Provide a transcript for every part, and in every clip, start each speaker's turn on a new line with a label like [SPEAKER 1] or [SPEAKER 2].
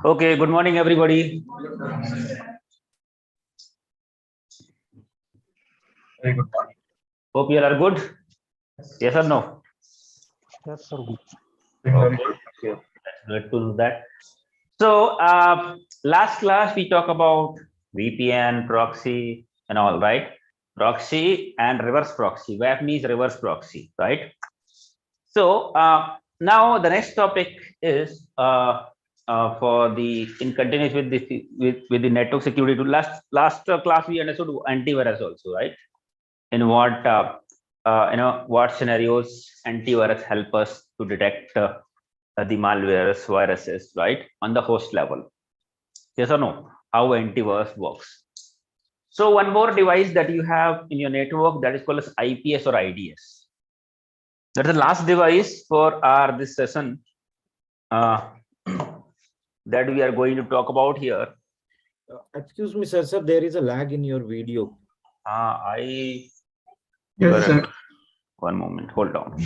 [SPEAKER 1] Okay, good morning, everybody.
[SPEAKER 2] Very good morning.
[SPEAKER 1] Hope you all are good. Yes or no?
[SPEAKER 3] Yes, sir.
[SPEAKER 1] Okay, that's good to know that. So, last class we talked about VPN, proxy, and all, right? Proxy and reverse proxy. WAF means reverse proxy, right? So, now the next topic is for the in continuous with the with the network security. To last class we understood antivirus also, right? In what what scenarios antivirus help us to detect the malwares, viruses, right, on the host level. Yes or no? How antivirus works. So one more device that you have in your network, that is called as IPS or IDS. That's the last device for our this session that we are going to talk about here.
[SPEAKER 4] Excuse me, sir. Sir, there is a lag in your video.
[SPEAKER 2] Yes, sir.
[SPEAKER 1] One moment, hold on.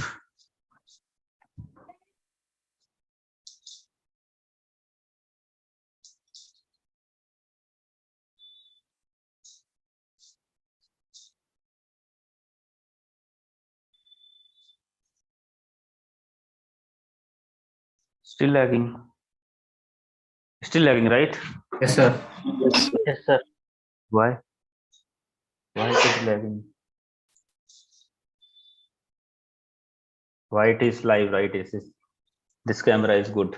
[SPEAKER 1] Still lagging. Still lagging, right?
[SPEAKER 2] Yes, sir.
[SPEAKER 3] Yes, sir.
[SPEAKER 1] Why? Why it is lagging? Why it is live, right? This camera is good.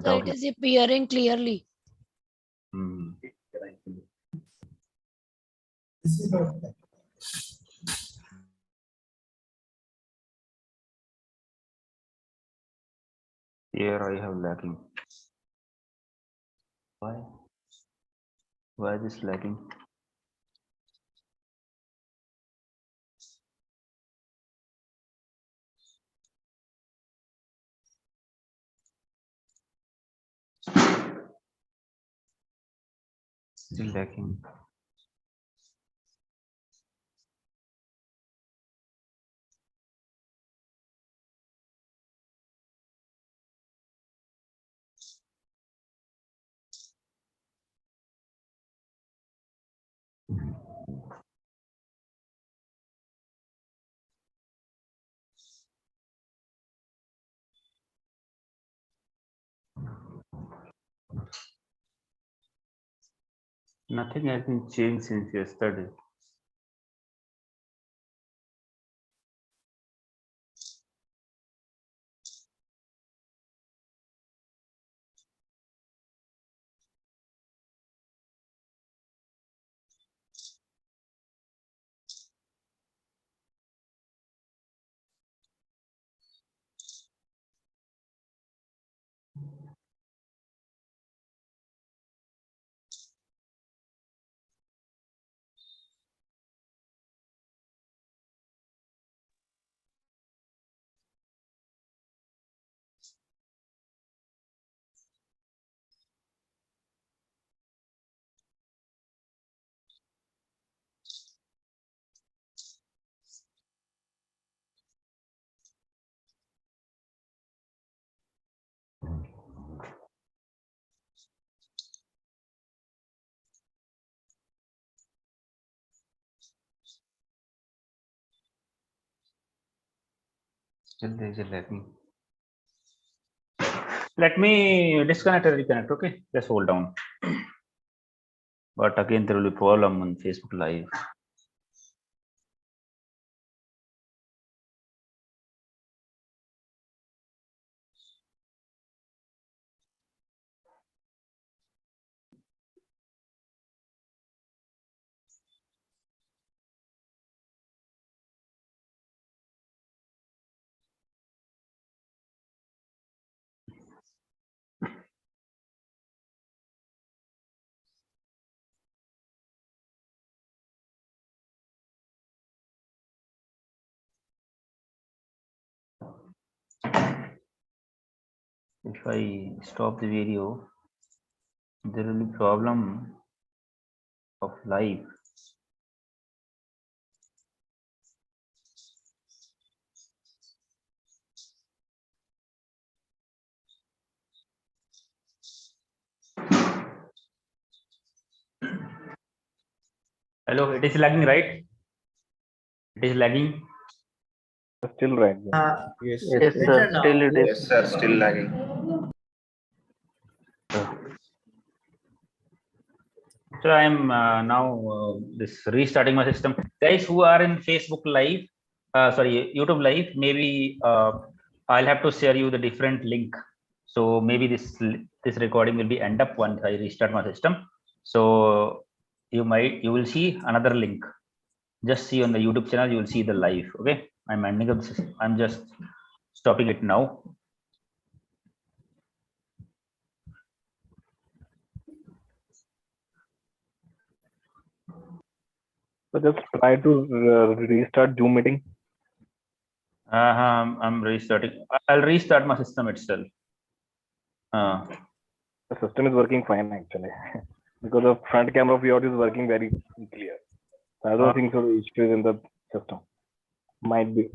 [SPEAKER 5] So it is appearing clearly.
[SPEAKER 1] Here I have lagging. Why? Why is this lagging? Still lagging. Nothing has been changed since yesterday. Still there is a lagging. Let me disconnect and reconnect. Okay, just hold on. But again, there will be problem on Facebook Live. If I stop the video, there will be problem of live. Hello, it is lagging, right? It is lagging.
[SPEAKER 6] Still right.
[SPEAKER 4] Yes.
[SPEAKER 3] Yes, sir. Still it is.
[SPEAKER 6] Yes, sir. Still lagging.
[SPEAKER 1] So I am now this restarting my system. Guys who are in Facebook Live, sorry, YouTube Live, maybe I'll have to share you the different link. So maybe this recording will be end up once I restart my system. So you will see another link. Just see on the YouTube channel, you will see the live. Okay, I'm ending up. I'm just stopping it now.
[SPEAKER 6] So just try to restart Zoom meeting.
[SPEAKER 1] I'm restarting. I'll restart my system itself.
[SPEAKER 6] The system is working fine actually, because the front camera of yours is working very clear. I don't think so. The issue is in the system. Might be.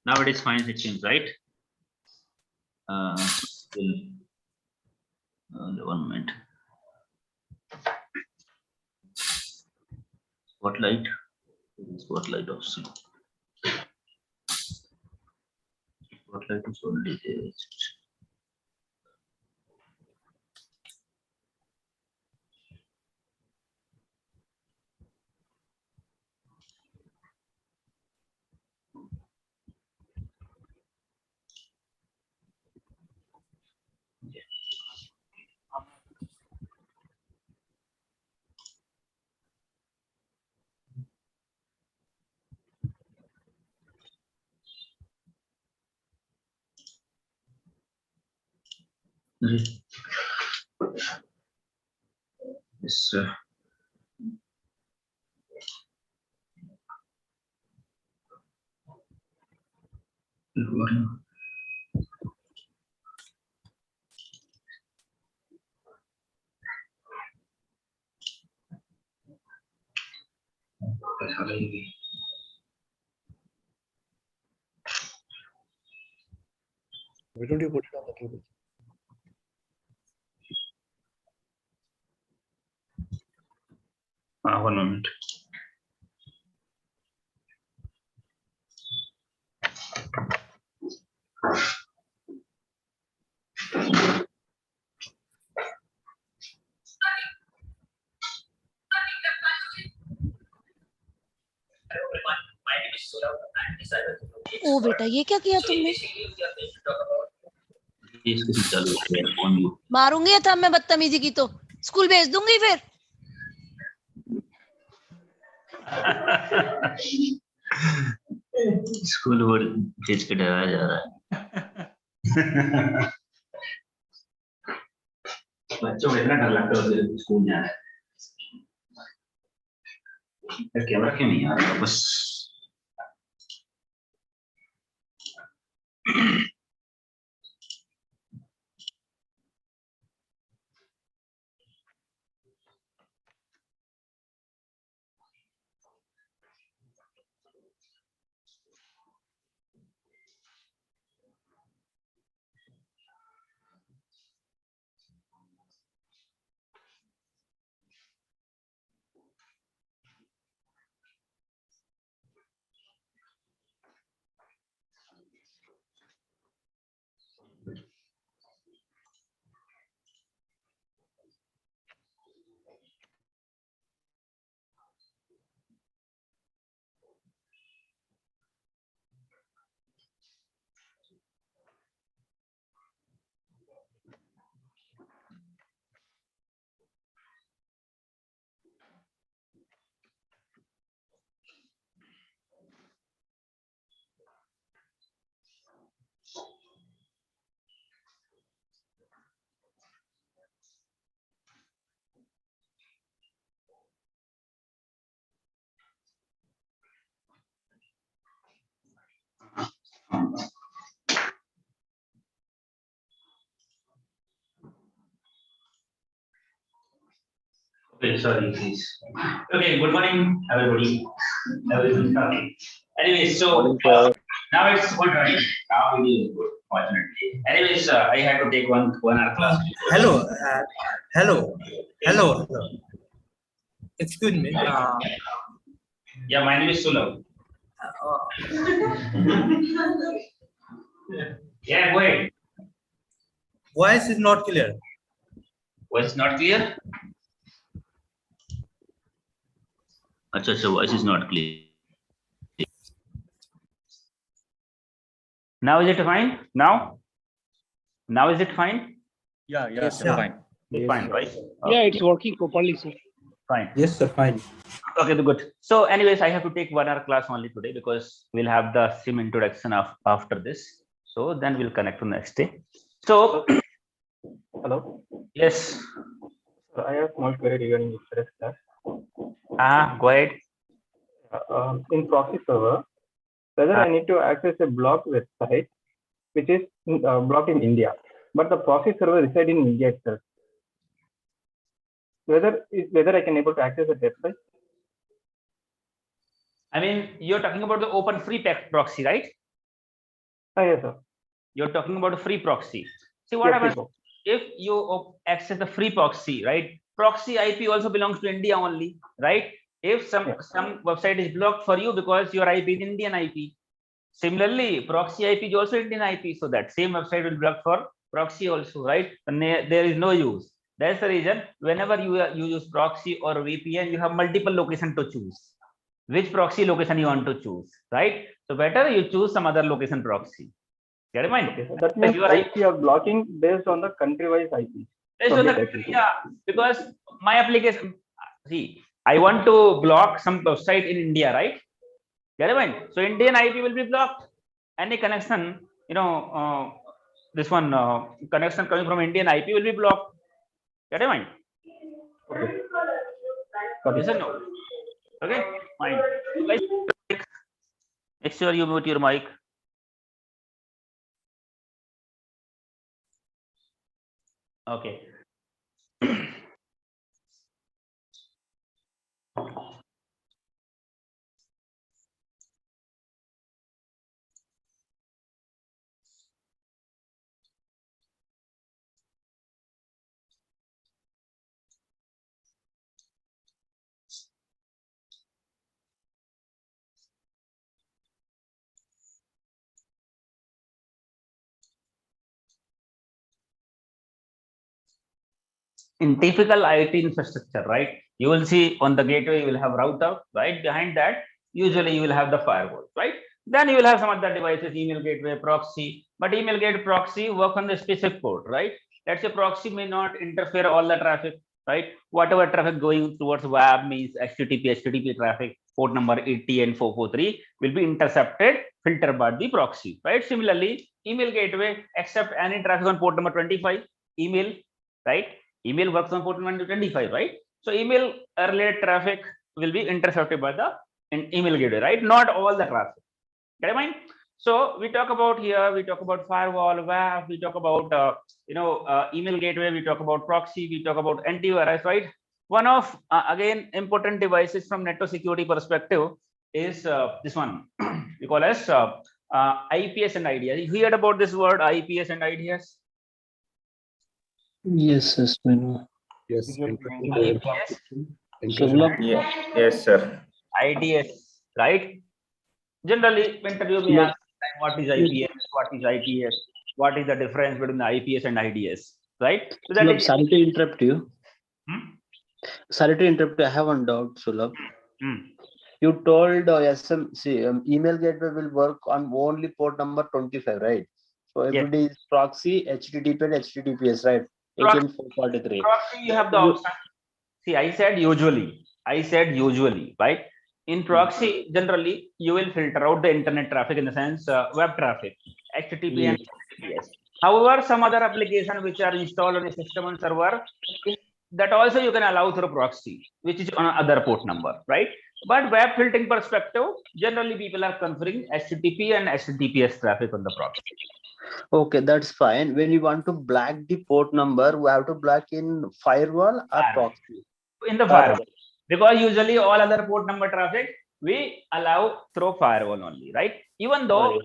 [SPEAKER 1] Now it is fine, it seems, right? Still, 1 minute. Spotlight. Spotlight of C. Spotlight is only there. Yes,
[SPEAKER 2] Why don't you put it on the table?
[SPEAKER 1] One moment.
[SPEAKER 5] ओ बेटा ये क्या किया तुमने? मारूंगी या था मैं बदतमीजी की तो स्कूल भेज दूंगी फिर।
[SPEAKER 1] स्कूल भेज के डराया जा रहा है। बच्चों को इतना डर लगता है स्कूल जाना है। कैमरा क्यों नहीं आ रहा बस। Okay, sorry, please. Okay, good morning, everybody. Okay. Anyway, so now it's good, right? Now it is good, fortunately. Anyways, I had to take one hour class.
[SPEAKER 7] Hello. Excuse me.
[SPEAKER 1] Yeah, my name is Sulabh. Yeah, go ahead.
[SPEAKER 7] Voice is not clear.
[SPEAKER 1] Voice not clear? Achha, voice is not clear. Now is it fine? Now is it fine?
[SPEAKER 2] Yeah,
[SPEAKER 4] Yes,
[SPEAKER 2] sir.
[SPEAKER 6] Fine.
[SPEAKER 1] It's fine, right?
[SPEAKER 3] Yeah, it's working properly, sir.
[SPEAKER 1] Fine.
[SPEAKER 4] Yes, sir. Fine.
[SPEAKER 1] Okay, good. So, anyways, I have to take 1 hour class only today because we'll have the SIM introduction after this. So then we'll connect to next day. So,
[SPEAKER 6] Hello.
[SPEAKER 1] yes.
[SPEAKER 6] So I have small query regarding this class.
[SPEAKER 1] Go ahead.
[SPEAKER 6] In proxy server, whether I need to access a blocked website which is blocked in India, but the proxy server resides in India itself. Whether I can able to access the website.
[SPEAKER 1] I mean, you're talking about the open free proxy, right?
[SPEAKER 6] Yes, sir.
[SPEAKER 1] You're talking about a free proxy. See what happens if you access the free proxy, right? Proxy IP also belongs to India only, right? If some website is blocked for you because your IP is Indian IP. Similarly, proxy IP is also Indian IP, so that same website will block for proxy also, right? And there is no use. That's the reason whenever you use proxy or VPN, you have multiple location to choose. Which proxy location you want to choose, right? So better you choose some other location proxy. Get in mind?
[SPEAKER 6] Okay, so that means IP are blocking based on the country-wise IP.
[SPEAKER 1] Based on the, yeah, because my application, see, I want to block some website in India, right? Get in mind? So Indian IP will be blocked. Any connection, this one connection coming from Indian IP will be blocked. Get in mind?
[SPEAKER 6] Okay.
[SPEAKER 1] Yes or no? Okay, fine. Make sure you mute your mic. Okay. In typical IT infrastructure, right? You will see on the gateway, you will have router, right? Behind that, usually you will have the firewall, right? Then you will have some other devices, email gateway, proxy, but email gateway proxy work on the specific port, right? Let's say proxy may not interfere all the traffic, right? Whatever traffic going towards web means HTTP traffic, port number 80 and 443 will be intercepted, filtered by the proxy, right? Similarly, email gateway accept any traffic on port number 25, email, right? Email works on port number 25, right? So email related traffic will be intercepted by the email gateway, right? Not all the traffic. Get mind? So we talk about here, we talk about firewall, web, we talk about email gateway, we talk about proxy, we talk about antivirus, right? One of again important devices from network security perspective is this one we call as IPS and IDS. You heard about this word IPS and IDS?
[SPEAKER 2] Yes, yes, we know. Yes.
[SPEAKER 1] IPS,
[SPEAKER 8] Yes, sir.
[SPEAKER 1] IDS, right? Generally, interview me ask what is IPS, what is IPS, what is the difference between the IPS and IDS, right? So that is,
[SPEAKER 2] Sorry to interrupt you.
[SPEAKER 1] Hmm?
[SPEAKER 2] Sorry to interrupt you. I have one doubt, Sulabh.
[SPEAKER 1] Hmm.
[SPEAKER 2] You told email gateway will work on only port number 25, right? So if
[SPEAKER 1] Yes.
[SPEAKER 2] it is proxy, HTTP and HTTPS, right?
[SPEAKER 1] Proxy,
[SPEAKER 2] 18443.
[SPEAKER 1] proxy, you have the option. See, I said usually, right? In proxy, generally, you will filter out the internet traffic, in the sense web traffic, HTTP and HTTPS. However, some other applications which are installed on a system and server, that also you can allow through proxy, which is on other port number, right? But web filtering perspective, generally people are conferring HTTP and HTTPS traffic on the proxy.
[SPEAKER 2] Okay, that's fine. When you want to block the port number, we have to block in firewall or proxy.
[SPEAKER 1] In the firewall, because usually all other port number traffic we allow through firewall only, right? Even though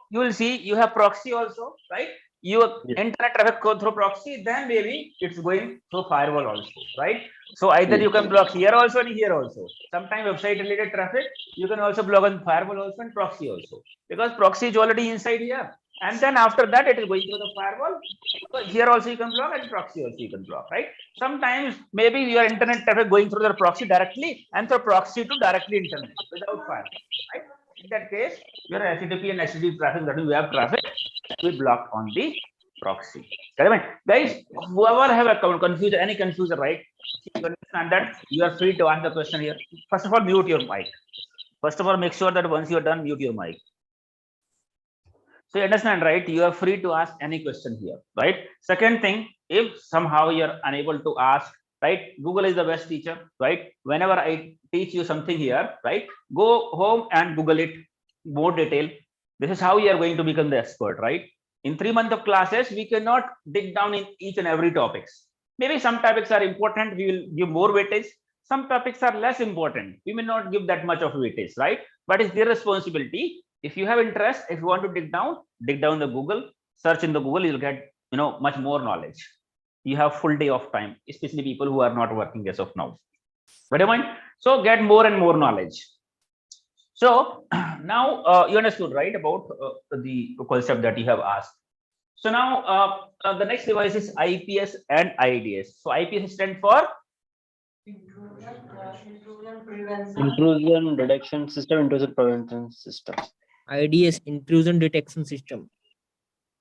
[SPEAKER 1] you will see you have proxy also, right? Your internet traffic go through proxy, then maybe it's going through firewall also, right? So either you can block here also and here also. Sometimes website related traffic you can also block on firewall also and proxy also, because proxy is already inside here, and then after that it is going through the firewall. So here also you can block and proxy also you can block, right? Sometimes maybe your internet traffic going through the proxy directly and through proxy to directly internet without firewall, right? In that case, your HTTP and HTTP traffic, that is web traffic, we block on the proxy. Guys, whoever have a confusion, any confusion, right? You understand that you are free to ask the question here. First of all, mute your mic. First of all, make sure that once you are done, mute your mic. So you understand, right? You are free to ask any question here, right? Second thing, if somehow you're unable to ask, right? Google is the best teacher, right? Whenever I teach you something here, right? Go home and Google it more detail. This is how you are going to become the expert, right? In 3 months of classes, we cannot dig down in each and every topics. Maybe some topics are important, we will give more weightage. Some topics are less important, we may not give that much of weightage, right? But it's their responsibility. If you have interest, if you want to dig down the Google, search in the Google, you'll get much more knowledge. You have full day of time, especially people who are not working as of now. What do you mind? So get more and more knowledge. So now you understood, right, about the concept that you have asked. So now the next device is IPS and IDS. So IPS stands for
[SPEAKER 2] Intrusion detection system, intrusion prevention system.
[SPEAKER 9] IDS, intrusion detection system.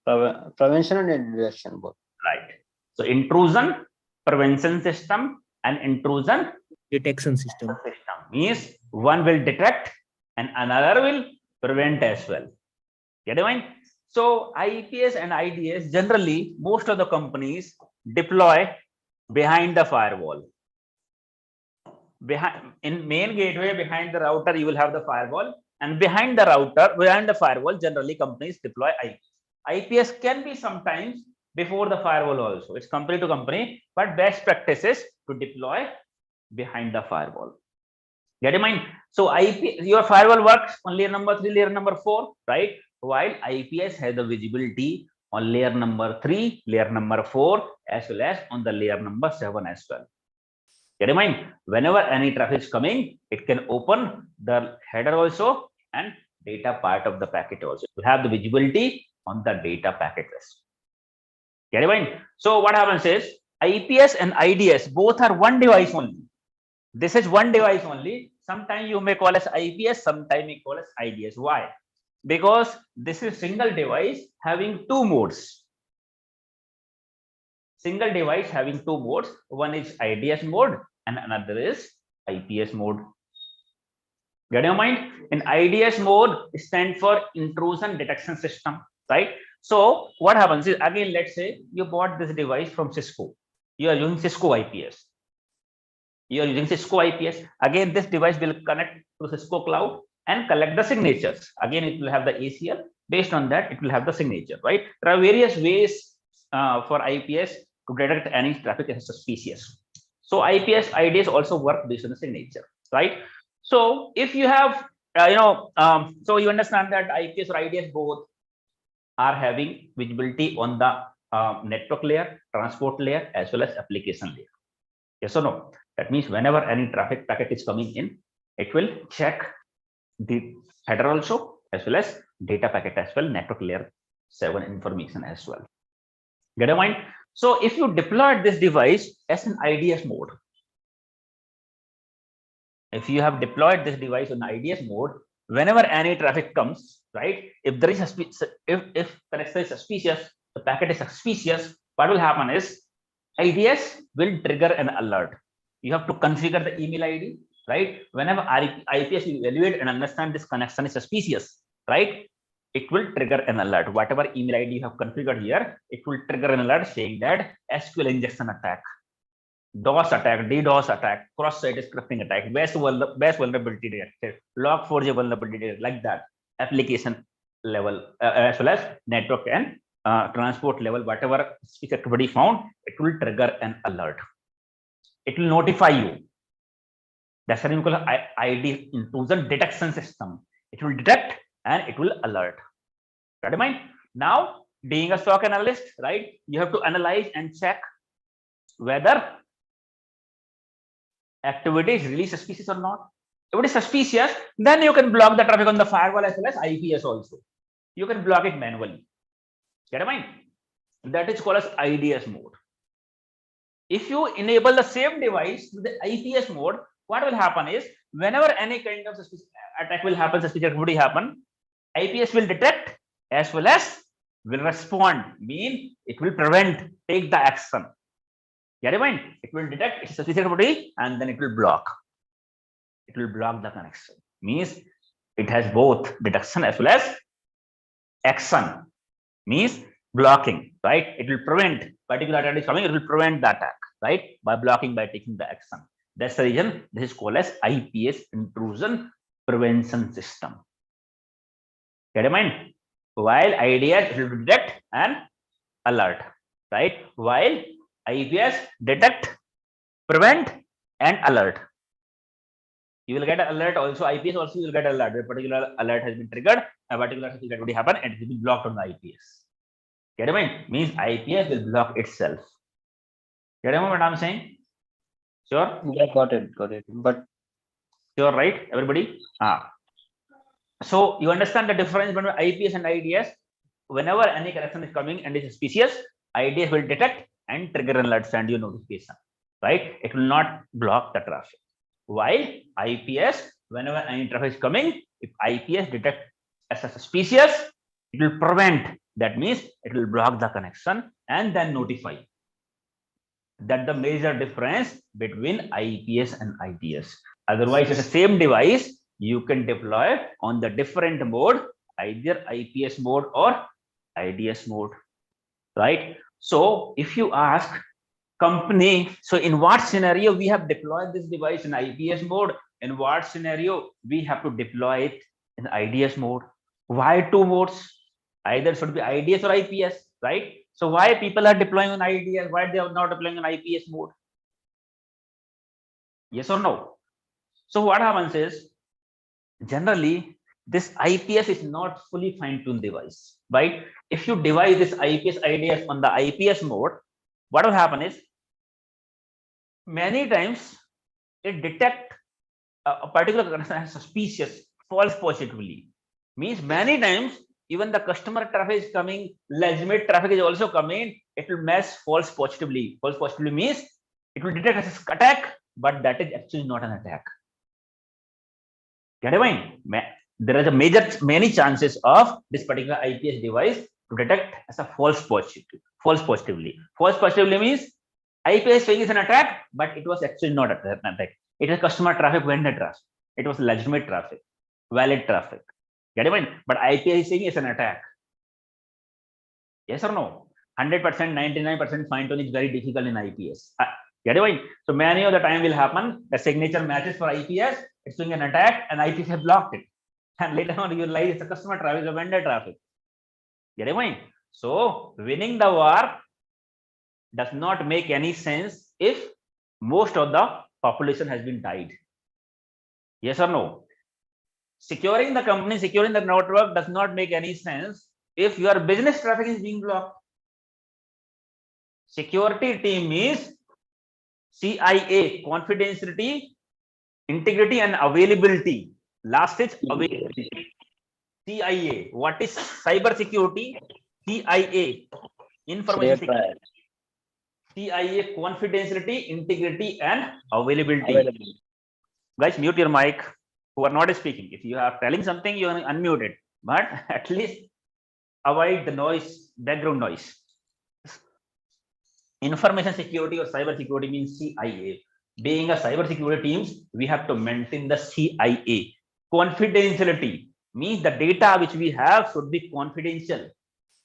[SPEAKER 2] Prevention and detection both.
[SPEAKER 1] Right. So intrusion prevention system and intrusion
[SPEAKER 9] Detection system.
[SPEAKER 1] means one will detect and another will prevent as well. Get it mind? So IPS and IDS, generally most of the companies deploy behind the firewall. In main gateway, behind the router, you will have the firewall, and behind the router, behind the firewall, generally companies deploy IPS. IPS can be sometimes before the firewall also. It's company to company, but best practice is to deploy behind the firewall. Get in mind. So your firewall works on layer number 3, layer number 4, right? While IPS has the visibility on layer number 3, layer number 4, as well as on the layer number 7 as well. Get in mind, whenever any traffic is coming, it can open the header also and data part of the packet also. You have the visibility on the data packet list. Get in mind. So what happens is IPS and IDS both are one device only. This is one device only. Sometimes you may call as IPS, sometimes you call as IDS. Why? Because this is single device having two modes. Single device having two modes. One is IDS mode and another is IPS mode. Get your mind? In IDS mode, stand for intrusion detection system, right? So what happens is, again, let's say you bought this device from Cisco. You are using Cisco IPS. You are using Cisco IPS. Again, this device will connect to Cisco cloud and collect the signatures. Again, it will have the ACL. Based on that, it will have the signature, right? There are various ways for IPS to detect any traffic as suspicious. So IPS, IDS also work based on the signature, right? So if you have, so you understand that IPS or IDS both are having visibility on the network layer, transport layer, as well as application layer. Yes or no? That means whenever any traffic packet is coming in, it will check the header also, as well as data packet as well, network layer 7 information as well. Get your mind? So if you deployed this device as an IDS mode, if you have deployed this device on IDS mode, whenever any traffic comes, right? If there is if connection is suspicious, the packet is suspicious, what will happen is IDS will trigger an alert. You have to configure the email ID, right? Whenever IPS will evaluate and understand this connection is suspicious, right? It will trigger an alert. Whatever email ID you have configured here, it will trigger an alert saying that SQL injection attack, DOS attack, DDoS attack, cross-site scripting attack, best vulnerability detected, log4j vulnerability detected, like that. Application level as well as network and transport level, whatever activity found, it will trigger an alert. It will notify you. That's what we call ID intrusion detection system. It will detect and it will alert. Got in mind? Now, being a SOC analyst, right? You have to analyze and check whether activity is really suspicious or not. If it is suspicious, then you can block the traffic on the firewall as well as IPS also. You can block it manually. Get in mind? That is called as IDS mode. If you enable the same device to the IPS mode, what will happen is whenever any kind of attack will happen, suspicious activity happen, IPS will detect as well as will respond. Mean it will prevent, take the action. Get in mind? It will detect it's suspicious activity and then it will block. It will block the connection. Means it has both detection as well as action. Means blocking, right? It will prevent particular attack is coming. It will prevent the attack, right? By blocking, by taking the action. That's the reason this is called as IPS intrusion prevention system. Get in mind? While IDS will detect and alert, right? While IPS detect, prevent, and alert. You will get an alert also. IPS also will get an alert. A particular alert has been triggered. A particular activity happened and it will be blocked on the IPS. Get in mind? Means IPS will block itself. Get in mind what I'm saying? Sure?
[SPEAKER 2] Yeah, got it. But
[SPEAKER 1] sure, right? Everybody? So you understand the difference between IPS and IDS. Whenever any connection is coming and is suspicious, IDS will detect and trigger an alert, send you notification, right? It will not block the traffic. While IPS, whenever any traffic is coming, if IPS detect as a suspicious, it will prevent. That means it will block the connection and then notify. That's the major difference between IPS and IDS. Otherwise, it's the same device. You can deploy on the different mode, either IPS mode or IDS mode, right? So if you ask company, so in what scenario we have deployed this device in IPS mode, in what scenario we have to deploy it in IDS mode? Why two modes? Either should be IDS or IPS, right? So why people are deploying on IDS? Why they are not deploying on IPS mode? Yes or no? So what happens is, generally, this IPS is not fully fine-tuned device, right? If you devise this IPS IDS on the IPS mode, what will happen is, many times it detect a particular connection as suspicious, false positively. Means many times even the customer traffic is coming, legitimate traffic is also coming, it will match false positively. False positively means it will detect as an attack, but that is actually not an attack. Get it? There is a many chances of this particular IPS device to detect as a false positively. False positively means IPS saying is an attack, but it was actually not an attack. It is customer traffic, vendor traffic. It was legitimate traffic, valid traffic. Get it? But IPS saying is an attack. Yes or no? 100%, 99% fine tune is very difficult in IPS. Get it? So many of the time will happen, the signature matches for IPS, it's doing an attack, and IPS have blocked it. And later on, you realize it's a customer traffic, a vendor traffic. Get it? So winning the war does not make any sense if most of the population has been died. Yes or no? Securing the company, securing the network does not make any sense if your business traffic is being blocked. Security team is CIA, confidentiality, integrity, and availability. Last is availability. CIA. What is cyber security? CIA, information security. CIA, confidentiality, integrity, and availability. Guys, mute your mic. Who are not speaking. If you are telling something, you are unmuted. But at least avoid the noise, background noise. Information security or cyber security means CIA. Being a cyber security teams, we have to maintain the CIA. Confidentiality means the data which we have should be confidential.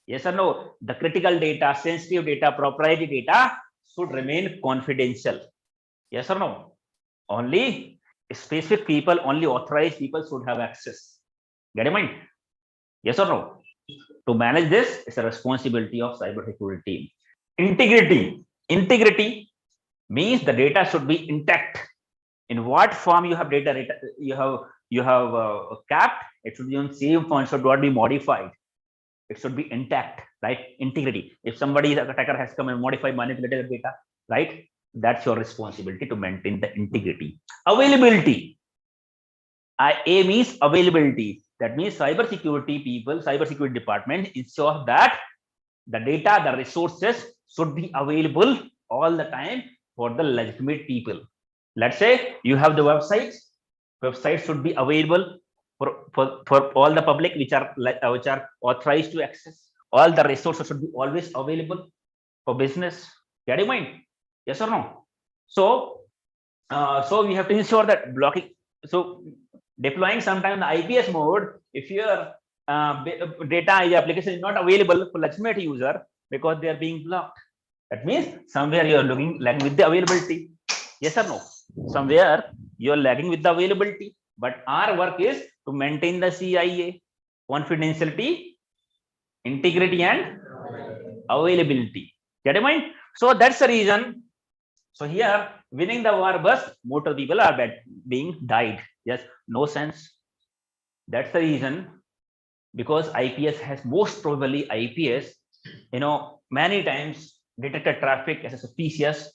[SPEAKER 1] Yes or no? The critical data, sensitive data, proprietary data should remain confidential. Yes or no? Only specific people, only authorized people should have access. Get in mind? Yes or no? To manage this is a responsibility of cybersecurity team. Integrity means the data should be intact. In what form you have data you have capped, it should be on same form, should not be modified. It should be intact, right? Integrity. If somebody, attacker has come and modified, manipulated the data, right? That's your responsibility to maintain the integrity. Availability. A means availability. That means cybersecurity people, cybersecurity department ensure that the data, the resources should be available all the time for the legitimate people. Let's say you have the websites. Websites should be available for all the public which are authorized to access. All the resources should be always available for business. Get in mind? Yes or no? So, so we have to ensure that blocking. So deploying sometime in the IPS mode, if your data, your application is not available for legitimate user because they are being blocked. That means somewhere you are lagging with the availability. Yes or no? Somewhere you are lagging with the availability. But our work is to maintain the CIA, confidentiality, integrity, and availability. Get in mind? So that's the reason. So here, winning the war, but motor people are being died. Yes, no sense. That's the reason, because IPS has most probably IPS, many times detected traffic as a suspicious,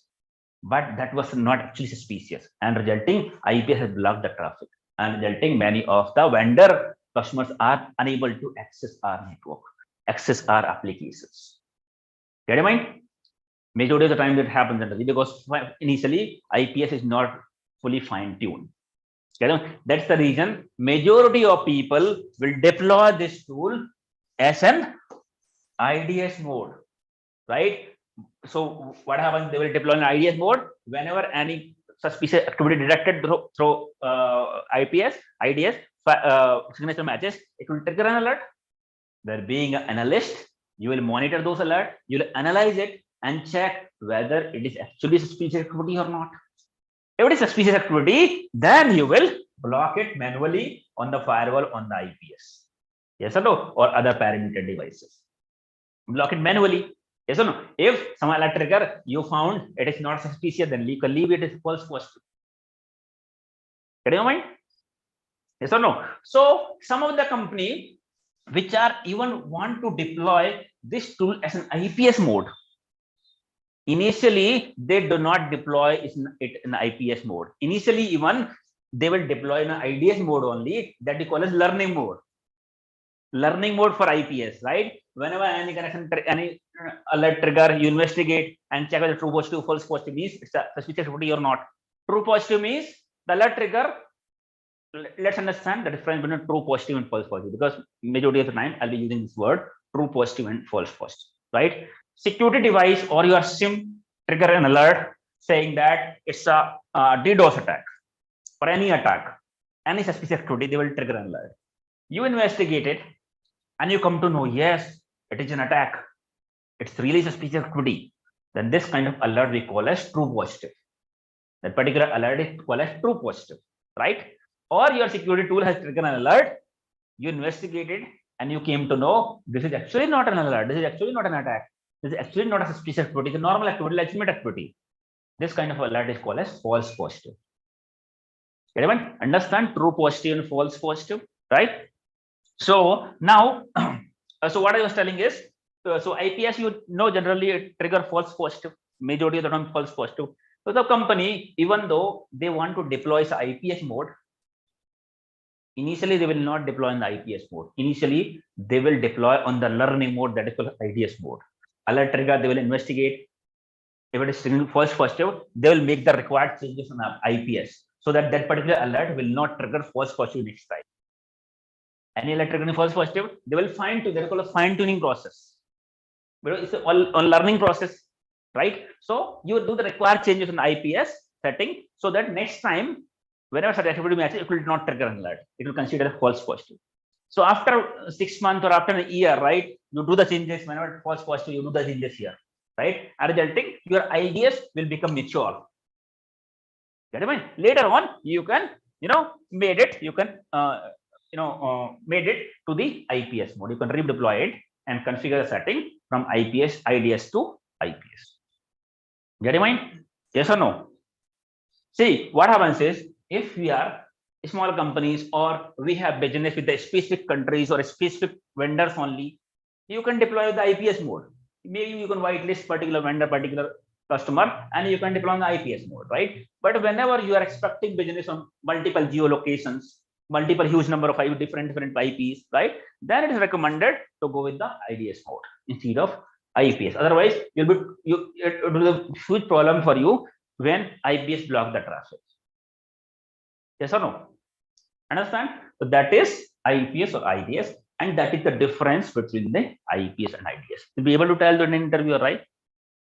[SPEAKER 1] but that was not actually suspicious, and resulting IPS has blocked the traffic, and resulting many of the vendor customers are unable to access our network, access our applications. Get in mind? Majority of the time that happens generally because initially IPS is not fully fine-tuned. That's the reason majority of people will deploy this tool as an IDS mode, right? So what happens? They will deploy an IDS mode whenever any suspicious activity detected through IDS signature matches. It will trigger an alert. There being an analyst, you will monitor those alerts. You will analyze it and check whether it is actually suspicious activity or not. If it is suspicious activity, then you will block it manually on the firewall on the IPS. Yes or no? Or other parameter devices. Block it manually. Yes or no? If some alert trigger you found it is not suspicious, then you can leave it as false positive. Get your mind? Yes or no? So some of the company which are even want to deploy this tool as an IPS mode. Initially, they do not deploy it in IPS mode. Initially, even they will deploy in an IDS mode only, that we call as learning mode. Learning mode for IPS, right? Whenever any connection, any alert trigger, you investigate and check whether true positive, false positive means it's a suspicious activity or not. True positive means the alert trigger. Let's understand the difference between true positive and false positive, because majority of the time I'll be using this word true positive and false positive, right? Security device or your SIEM trigger an alert saying that it's a DDoS attack or any attack, any suspicious activity, they will trigger an alert. You investigate it and you come to know, yes, it is an attack. It's really suspicious activity. Then this kind of alert we call as true positive. That particular alert is called as true positive, right? Or your security tool has triggered an alert, you investigated and you came to know this is actually not an alert, this is actually not an attack, this is actually not a suspicious activity, it's a normal activity, legitimate activity. This kind of alert is called as false positive. Everyone understand true positive and false positive, right? So now, so what I was telling is, so IPS, you know, generally trigger false positive, majority of the time false positive. So the company, even though they want to deploy the IPS mode, initially they will not deploy in the IPS mode. Initially, they will deploy on the learning mode, that is called IDS mode. Alert trigger, they will investigate. If it is false positive, they will make the required changes on the IPS so that that particular alert will not trigger false positive next time. Any alert triggering false positive, they will fine tune. That is called a fine tuning process. But it's all on learning process, right? So you do the required changes in the IPS setting so that next time, whenever such activity matches, it will not trigger an alert. It will consider a false positive. So after 6 months or after a year, right, you do the changes. Whenever it's false positive, you do the changes here, right? And resulting, your IDS will become mature. Get it? Later on, you can, made it. You can, made it to the IPS mode. You can redeploy it and configure the setting from IDS to IPS. Get it? Yes or no? See, what happens is, if we are small companies or we have business with the specific countries or specific vendors only, you can deploy the IPS mode. Maybe you can whitelist particular vendor, particular customer, and you can deploy the IPS mode, right? But whenever you are expecting business on multiple geolocations, multiple huge number of different IPs, right? Then it is recommended to go with the IDS mode instead of IPS. Otherwise, it will be a huge problem for you when IPS block the traffic. Yes or no? Understand? So that is IPS or IDS, and that is the difference between the IPS and IDS. You'll be able to tell the interviewer, right?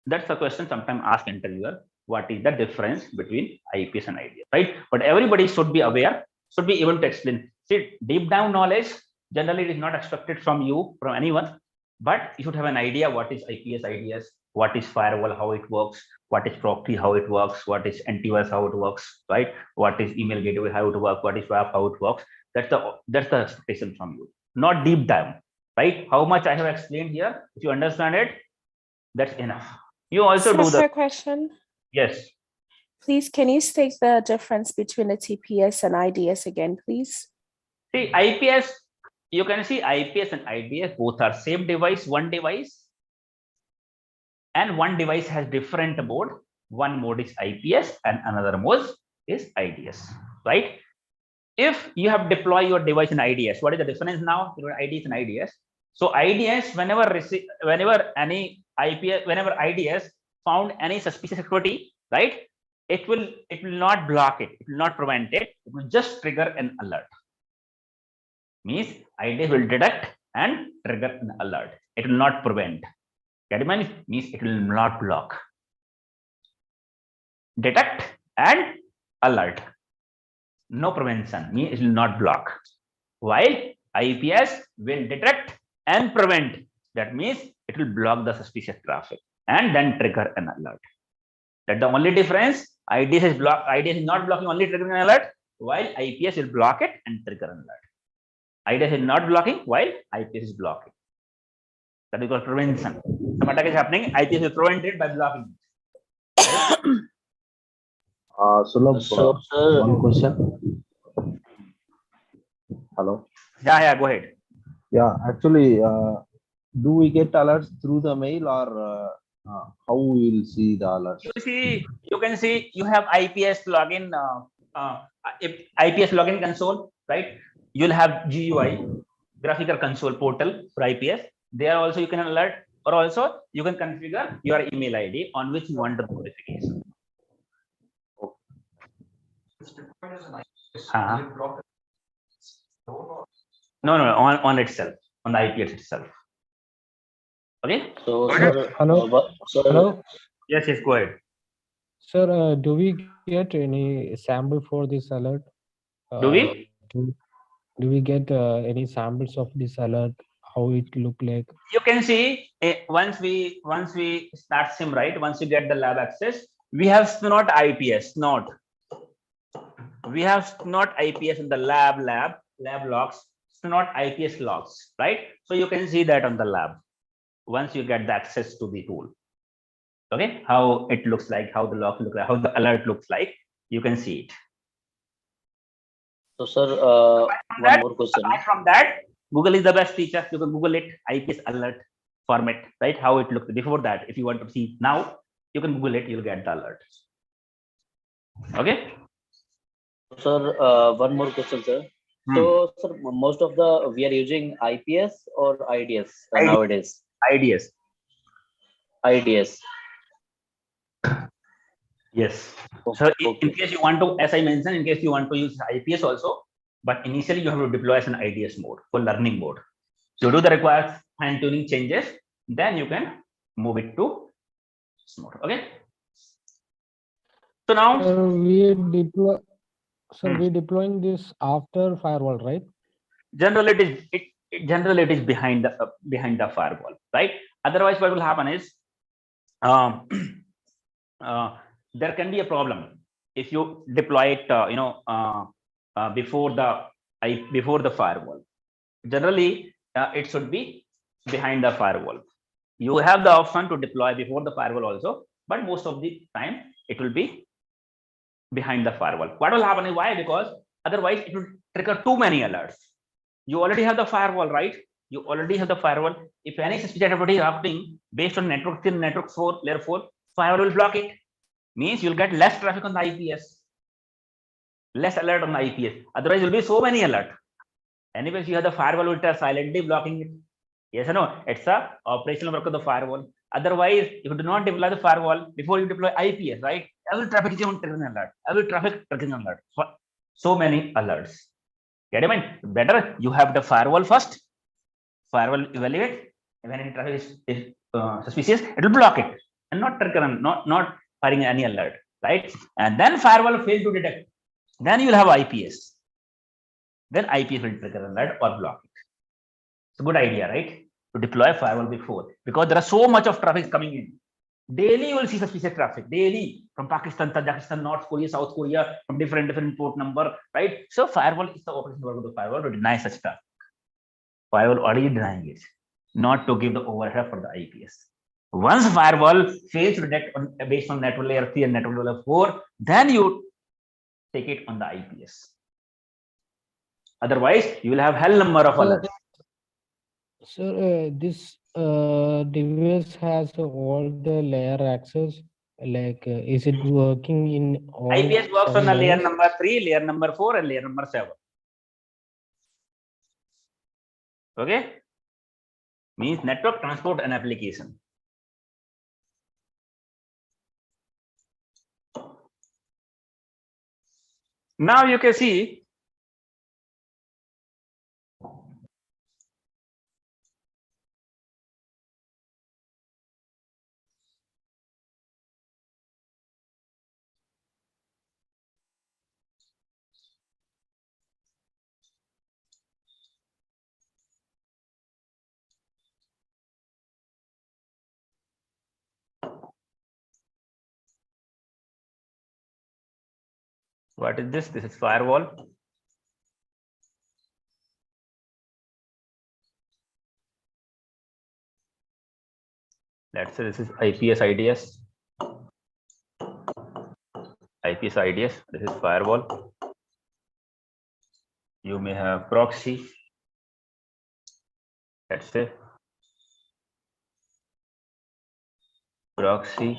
[SPEAKER 1] That's the question sometimes ask interviewer. What is the difference between IPS and IDS, right? But everybody should be aware, should be able to explain. See, deep down knowledge generally it is not expected from you, from anyone, but you should have an idea what is IPS, IDS, what is firewall, how it works, what is proxy, how it works, what is antivirus, how it works, right? What is email gateway, how it works, what is WAF, how it works. That's the expectation from you, not deep down, right? How much I have explained here, if you understand it, that's enough. You also do the
[SPEAKER 10] question.
[SPEAKER 1] Yes.
[SPEAKER 10] Please, can you state the difference between the TPS and IDS again, please?
[SPEAKER 1] See, IPS, you can see IPS and IDS both are same device, one device, and one device has different mode. One mode is IPS and another mode is IDS, right? If you have deployed your device in IDS, what is the difference now between IDS and IDS? So IDS, whenever any IPS, whenever IDS found any suspicious activity, right? It will not block it. It will not prevent it. It will just trigger an alert. Means IDS will detect and trigger an alert. It will not prevent. That means it will not block. Detect and alert. No prevention. Means it will not block. While IPS will detect and prevent. That means it will block the suspicious traffic and then trigger an alert. That's the only difference. IDS is not blocking, only triggering an alert, while IPS will block it and trigger an alert. IDS is not blocking, while IPS is blocking. That is called prevention. Some attack is happening, IPS will prevent it by blocking.
[SPEAKER 2] Sulabh, So, sir,
[SPEAKER 4] one question.
[SPEAKER 2] hello.
[SPEAKER 1] Yeah, go ahead.
[SPEAKER 4] Yeah, actually, do we get alerts through the mail or how we will see the alerts?
[SPEAKER 1] You can see you have IPS login, IPS login console, right? You'll have GUI, graphical console portal for IPS. There also you can alert, or also you can configure your email ID on which you want the notification. No, on itself, on the IPS itself. Okay.
[SPEAKER 2] So, sir,
[SPEAKER 11] Hello.
[SPEAKER 2] sir,
[SPEAKER 11] Hello.
[SPEAKER 1] Yes, go ahead.
[SPEAKER 11] Sir, do we get any sample for this alert?
[SPEAKER 1] Do we?
[SPEAKER 11] Do we get any samples of this alert? How it look like?
[SPEAKER 1] You can see once we start SIM, right? Once you get the lab access, we have not IPS, we have not IPS in the lab logs, not IPS logs, right? So you can see that on the lab once you get the access to the tool. Okay, how it looks like, how the log look like, how the alert looks like, you can see it.
[SPEAKER 2] So, sir, one more question.
[SPEAKER 1] Apart from that, Google is the best teacher. You can Google it, IPS alert format, right? How it looked before that. If you want to see now, you can Google it, you'll get the alert. Okay.
[SPEAKER 2] Sir, one more question, sir. So, sir, most of we are using IPS or IDS nowadays?
[SPEAKER 1] IDS. Yes. So in case you want to, as I mentioned, in case you want to use IPS also, but initially you have to deploy as an IDS mode for learning mode. So you do the required fine tuning changes, then you can move it to this mode. Okay. So now
[SPEAKER 11] we deploy. So we deploying this after firewall, right?
[SPEAKER 1] Generally, it is behind the firewall, right? Otherwise, what will happen is there can be a problem if you deploy it, before the firewall. Generally, it should be behind the firewall. You have the option to deploy before the firewall also, but most of the time it will be behind the firewall. What will happen is why? Because otherwise it will trigger too many alerts. You already have the firewall, right? You already have the firewall. If any suspicious activity is happening based on network 3, network 4, layer 4, firewall will block it. Means you'll get less traffic on the IPS, less alert on the IPS. Otherwise, will be so many alert. Anyways, you have the firewall which are silently blocking it. Yes or no? It's a operational work of the firewall. Otherwise, if you do not deploy the firewall before you deploy IPS, right? Every traffic is on triggering alert. Every traffic triggering alert. So many alerts. Get it? Better you have the firewall first. Firewall evaluate. When any traffic is suspicious, it will block it and not trigger, not firing any alert, right? And then firewall fail to detect. Then you will have IPS. Then IPS will trigger alert or block it. It's a good idea, right? To deploy firewall before, because there are so much of traffic coming in. Daily you will see suspicious traffic. Daily from Pakistan, Tajikistan, North Korea, South Korea, from different port number, right? So firewall is the operational work of the firewall to deny such traffic. Firewall already denying it, not to give the overhead for the IPS. Once firewall fails to detect based on network layer 3 and network layer 4, then you take it on the IPS. Otherwise, you will have hell number of alerts.
[SPEAKER 11] So this device has all the layer access. Like, is it working in all?
[SPEAKER 1] IPS works on the layer
[SPEAKER 11] layers?
[SPEAKER 1] number 3, layer number 4, and layer number 7. Okay, means network, transport, and application. Now you can see what is this? This is firewall. Let's say this is IPS IDS. IPS IDS. This is firewall. You may have proxy. Let's say proxy.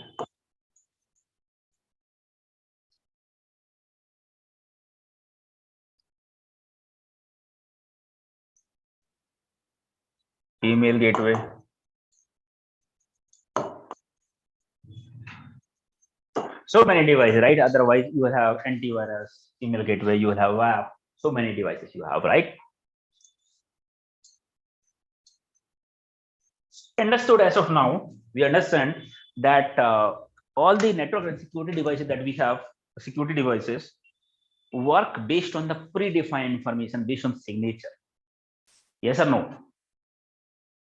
[SPEAKER 1] Email gateway. So many devices, right? Otherwise, you will have antivirus, email gateway, you will have WAF. So many devices you have, right? Understood as of now, we understand that all the network and security devices that we have, security devices, work based on the predefined information, based on signature. Yes or no?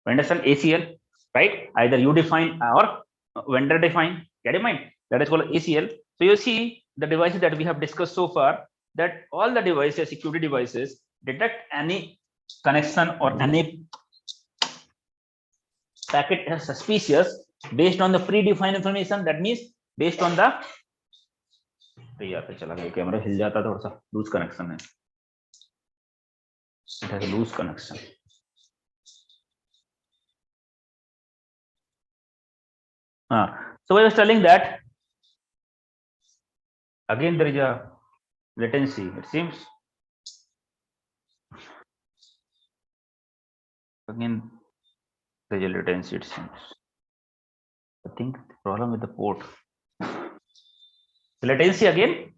[SPEAKER 1] We understand ACL, right? Either you define or vendor define. Get in mind, that is called ACL. So you see the devices that we have discussed so far, that all the devices, security devices, detect any connection or any packet as suspicious based on the predefined information. That means based on the camera हिल जाता थोड़ा सा loose connection है. It has a loose connection. So I was telling that again there is a latency, it seems. Again there is a latency, it seems. I think the problem with the port. Latency again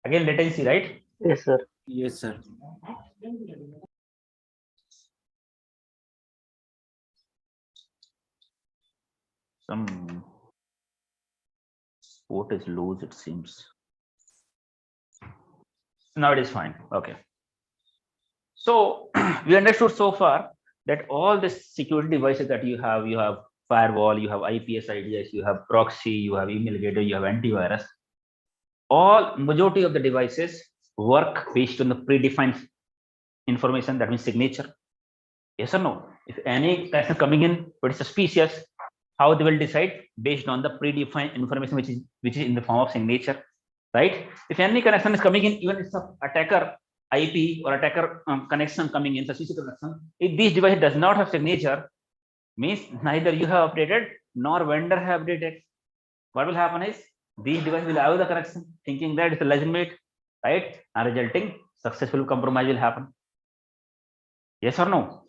[SPEAKER 1] latency, right?
[SPEAKER 2] Yes, sir.
[SPEAKER 9] Yes, sir.
[SPEAKER 1] Some port is loose, it seems. Now it is fine. Okay. So we understood so far that all the security devices that you have firewall, you have IPS IDS, you have proxy, you have email gateway, you have antivirus. All majority of the devices work based on the predefined information, that means signature. Yes or no? If any connection coming in but it's suspicious, how they will decide? Based on the predefined information which is in the form of signature, right? If any connection is coming in, even if it's an attacker IP or attacker connection coming in, suspicious connection, if this device does not have signature, means neither you have updated nor vendor have updated. What will happen is these devices will have the connection, thinking that it's a legitimate, right? And resulting successful compromise will happen. Yes or no?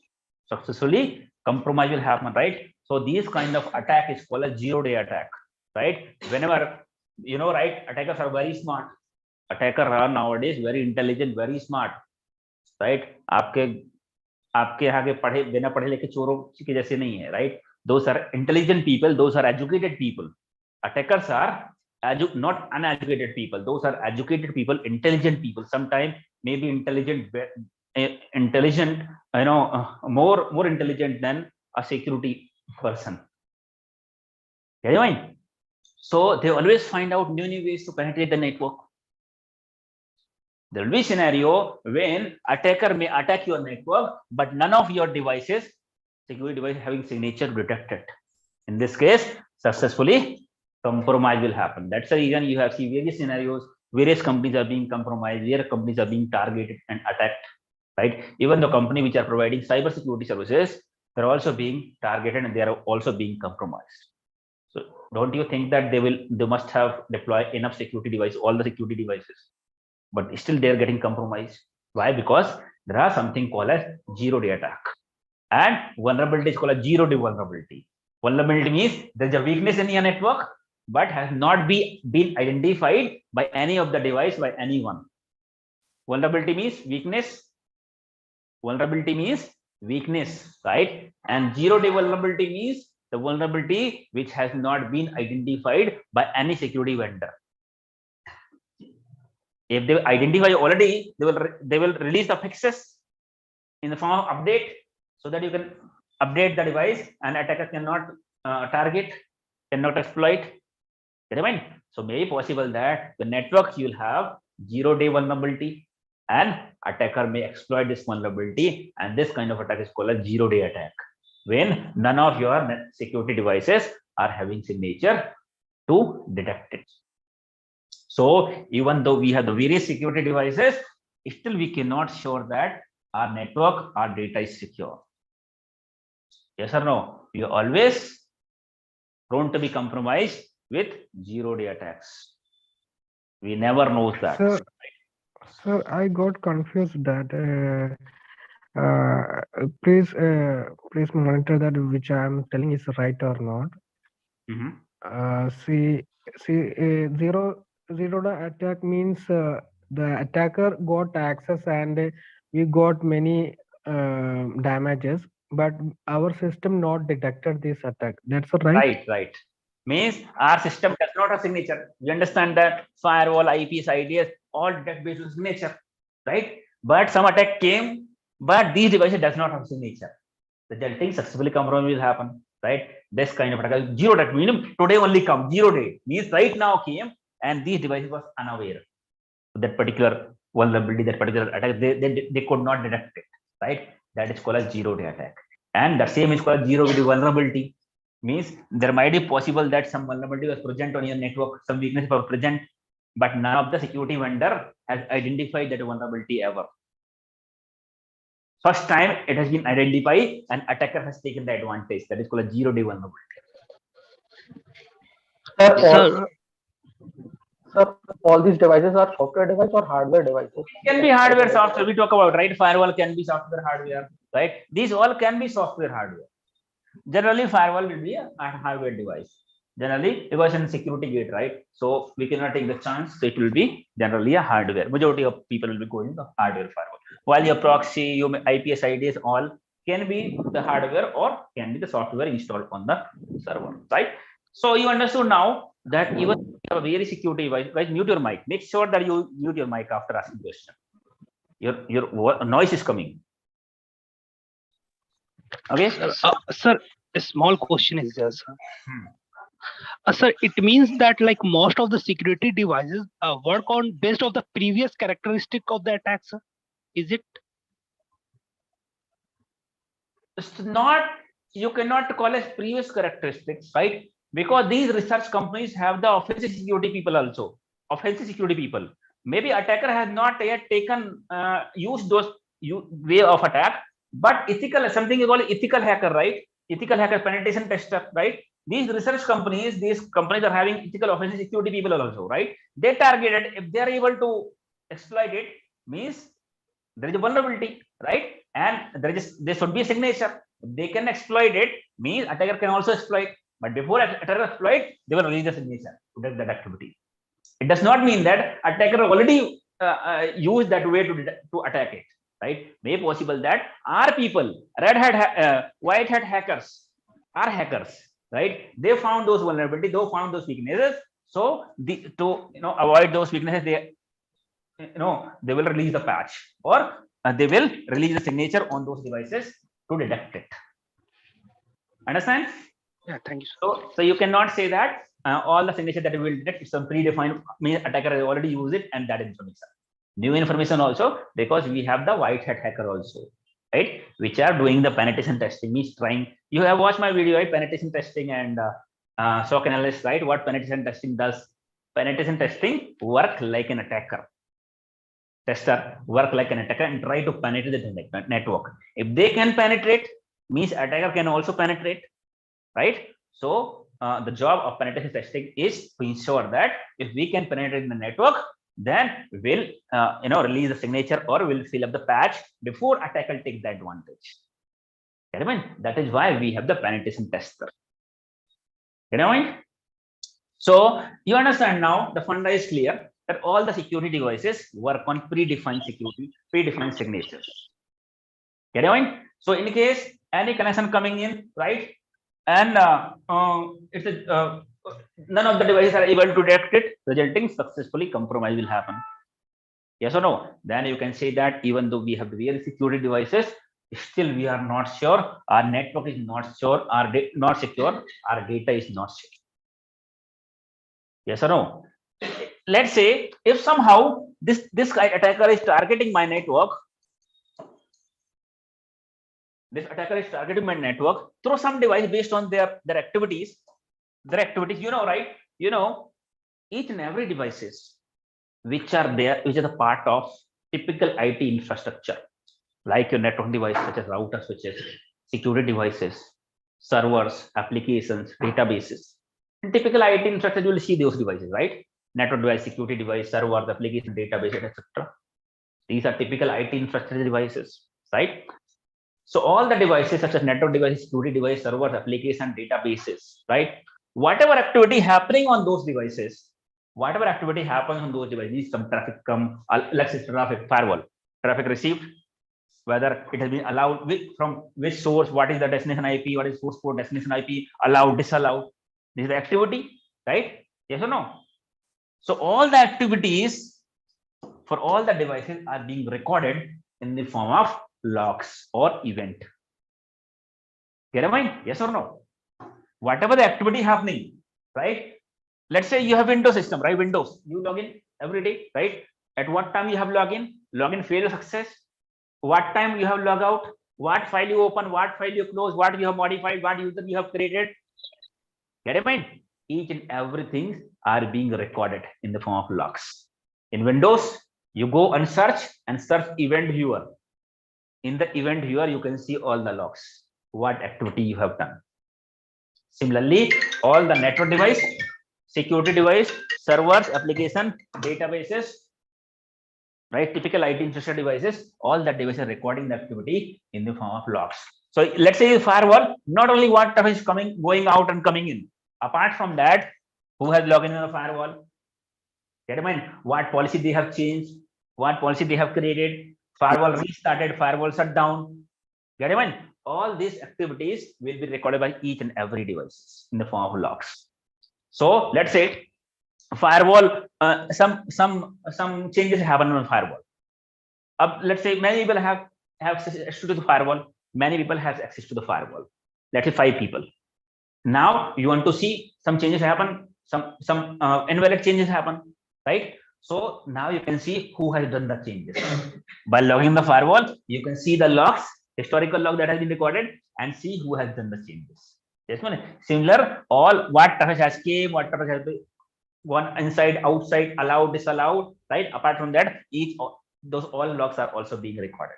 [SPEAKER 1] Successfully compromise will happen, right? So these kind of attack is called a zero-day attack, right? Whenever, you know, right, attackers are very smart. Attackers are nowadays very intelligent, very smart, right? आपके आगे पढ़े बिना पढ़े लिखे चोरों के जैसे नहीं है, right? Those are intelligent people, those are educated people. Attackers are not uneducated people, those are educated people, intelligent people. Sometimes maybe intelligent, you know, more intelligent than a security person. Get your mind? So they always find out new ways to penetrate the network. There will be scenario when attacker may attack your network, but none of your devices, security device having signature detected. In this case, successfully compromise will happen. That's the reason you have seen various scenarios, various companies are being compromised, various companies are being targeted and attacked, right? Even the company which are providing cyber security services, they're also being targeted and they are also being compromised. So don't you think that they must have deployed enough security devices, all the security devices, but still they're getting compromised? Why? Because there are something called as zero-day attack, and vulnerability is called a zero-day vulnerability. Vulnerability means there's a weakness in your network, but has not been identified by any of the device, by anyone. Vulnerability means weakness. Vulnerability means weakness, right? And zero-day vulnerability means the vulnerability which has not been identified by any security vendor. If they identify already, they will release the fixes in the form of update, so that you can update the device and attacker cannot target, cannot exploit. Get your mind? So maybe possible that the network you'll have zero-day vulnerability, and attacker may exploit this vulnerability, and this kind of attack is called a zero-day attack. when none of your security devices are having signature to detect it. So even though we have the various security devices, still we cannot sure that our network, our data is secure. Yes or no? You are always prone to be compromised with zero-day attacks. We never know that.
[SPEAKER 11] Sir, I got confused that please monitor that which I am telling is right or not. Zero-day attack means the attacker got access and we got many damages, but our system not detected this attack. That's right.
[SPEAKER 1] Right. Means our system does not have signature. We understand that firewall, IPs, IDs, all detect based on signature, right? But some attack came, but these devices does not have signature. The resulting successfully compromise will happen, right? This kind of attack, zero day, meaning today only come, 0 day means right now came and these devices was unaware of that particular vulnerability, that particular attack, they could not detect it, right? That is called a 0 day attack. And the same is called zero day vulnerability. Means there might be possible that some vulnerability was present on your network, some weakness was present, but none of the security vendor has identified that vulnerability ever. First time it has been identified and attacker has taken the advantage. That is called a 0 day vulnerability.
[SPEAKER 6] Sir, all these devices are software device or hardware devices?
[SPEAKER 1] It can be hardware, software. We talk about, right? Firewall can be software, hardware, right? These all can be software, hardware. Generally, firewall will be a hardware device. Generally, because in security gate, right? So we cannot take the chance. So it will be generally a hardware. Majority of people will be going the hardware firewall. While your proxy, your IPS, IDs, all can be the hardware or can be the software installed on the server, right? So you understood now that even if you have a very security device, right? Mute your mic. Make sure that you mute your mic after asking question. Your noise is coming. Okay,
[SPEAKER 3] sir, a small question is there, sir. Sir, it means that like most of the security devices work on based of the previous characteristic of the attack, sir. Is it?
[SPEAKER 1] It's not. You cannot call as previous characteristics, right? Because these research companies have the offensive security people also. Offensive security people. Maybe attacker has not yet taken used those way of attack, but ethical, something is called ethical hacker, right? Ethical hacker, penetration tester, right? These research companies, are having ethical offensive security people also, right? They targeted, if they are able to exploit it, means there is a vulnerability, right? And there should be a signature. If they can exploit it, means attacker can also exploit. But before attacker exploit, they will release the signature to detect that activity. It does not mean that attacker already used that way to attack it, right? May possible that our people, white hat hackers, are hackers, right? They found those vulnerabilities, they found those weaknesses. So to avoid those weaknesses, they will release the patch or they will release the signature on those devices to detect it. Understand?
[SPEAKER 3] Yeah, thank you.
[SPEAKER 1] So you cannot say that all the signature that we will detect is some predefined, means attacker has already used it and that information. New information also, because we have the white hat hacker also, right? Which are doing the penetration testing, means trying. You have watched my video, right? Penetration testing and SOC Analyst, right? What penetration testing does? Penetration testing work like an attacker. Tester work like an attacker and try to penetrate the network. If they can penetrate, means attacker can also penetrate, right? So the job of penetration testing is to ensure that if we can penetrate the network, then we'll release the signature or we'll fill up the patch before attacker take the advantage. That is why we have the penetration tester. So you understand now, the funda is clear that all the security devices work on predefined security, predefined signatures. So in case any connection coming in, right, and none of the devices are able to detect it, resulting successfully compromise will happen. Yes or no? Then you can say that even though we have the real security devices, still we are not sure, our network is not sure, not secure, our data is not secure. Yes or no? Let's say if somehow this attacker is targeting my network, this attacker is targeting my network through some device based on their activities. You know, right? You know, each and every devices which are there, which is a part of typical IT infrastructure, like your network device such as router switches, security devices, servers, applications, databases. In typical IT infrastructure, you will see those devices, right? Network device, security device, servers, application, databases, etc. These are typical IT infrastructure devices, right? So all the devices such as network devices, security device, servers, application, databases, right? Whatever activity happening on those devices, whatever activity happens on those devices, some traffic come, let's say traffic firewall, traffic received, whether it has been allowed from which source, what is the destination IP, what is source port, destination IP, allowed, disallowed. This is the activity, right? Yes or no? So all the activities for all the devices are being recorded in the form of logs or event. Get a mind? Yes or no? Whatever the activity happening, right? Let's say you have Windows system, right? Windows, you log in every day, right? At what time you have login? Login failed success. What time you have log out? What file you open? What file you close? What you have modified? What user you have created? Get a mind? Each and everything are being recorded in the form of logs. In Windows, you go and search event viewer. In the event viewer, you can see all the logs, what activity you have done. Similarly, all the network device, security device, servers, application, databases, right? Typical IT infrastructure devices, all that devices recording the activity in the form of logs. So let's say firewall, not only what traffic is coming, going out and coming in. Apart from that, who has logged in on the firewall? Get in mind what policy they have changed, what policy they have created, firewall restarted, firewall shut down. Get in mind, all these activities will be recorded by each and every device in the form of logs. So let's say firewall, some changes happen on firewall. Let's say many people have access to the firewall. Many people have access to the firewall. Let's say 5 people. Now you want to see some changes happen, some invalid changes happen, right? So now you can see who has done the changes. By logging the firewall, you can see the logs, historical log that has been recorded, and see who has done the changes. Yes, similar, all what traffic has came, what traffic has been gone inside, outside, allowed, disallowed, right? Apart from that, those all logs are also being recorded.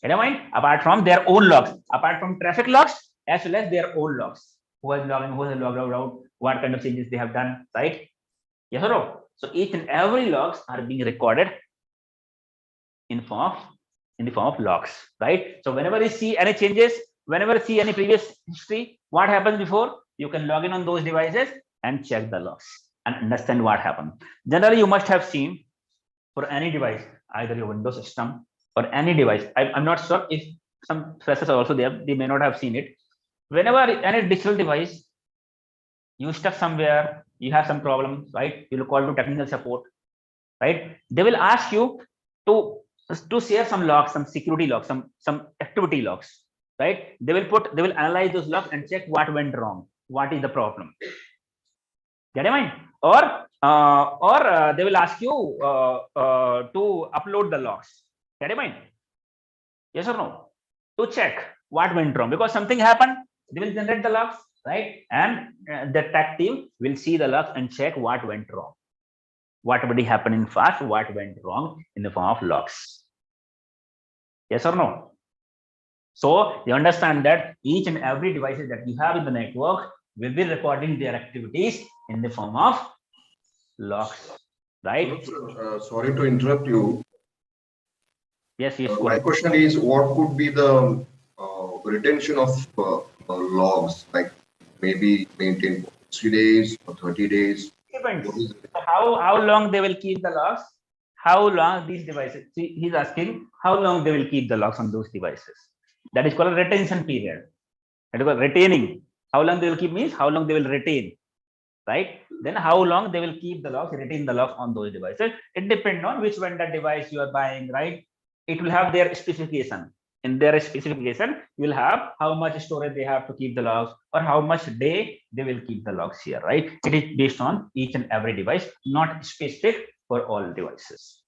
[SPEAKER 1] Get mind? Apart from their own logs, apart from traffic logs, as well as their own logs. Who has logged in, who has logged out, what kind of changes they have done, right? Yes or no? So each and every logs are being recorded in the form of logs, right? So whenever you see any changes, whenever you see any previous history, what happened before, you can log in on those devices and check the logs and understand what happened. Generally, you must have seen for any device, either your Windows system or any device. I'm not sure if some freshers are also there, they may not have seen it. Whenever any digital device, you stuck somewhere, you have some problem, right? You will call to technical support, right? They will ask you to share some logs, some security logs, some activity logs, right? They will analyze those logs and check what went wrong, what is the problem. Get in mind? Or they will ask you to upload the logs. Get in mind? Yes or no? To check what went wrong, because something happened, they will generate the logs, right? And the tech team will see the logs and check what went wrong. What already happened in fast, what went wrong in the form of logs. Yes or no? So you understand that each and every device that you have in the network will be recording their activities in the form of logs, right?
[SPEAKER 12] Sorry to interrupt you.
[SPEAKER 1] Yes, yes.
[SPEAKER 12] My question is, what could be the retention of logs, like maybe maintain 3 days or 30 days?
[SPEAKER 1] Depends. How long they will keep the logs? How long these devices? See, he's asking how long they will keep the logs on those devices. That is called a retention period. That is called retaining. How long they will keep means how long they will retain, right? Then how long they will keep the logs, retain the logs on those devices. It depends on which vendor device you are buying, right? It will have their specification. In their specification, you will have how much storage they have to keep the logs or how much day they will keep the logs here, right? It is based on each and every device, not specific for all devices.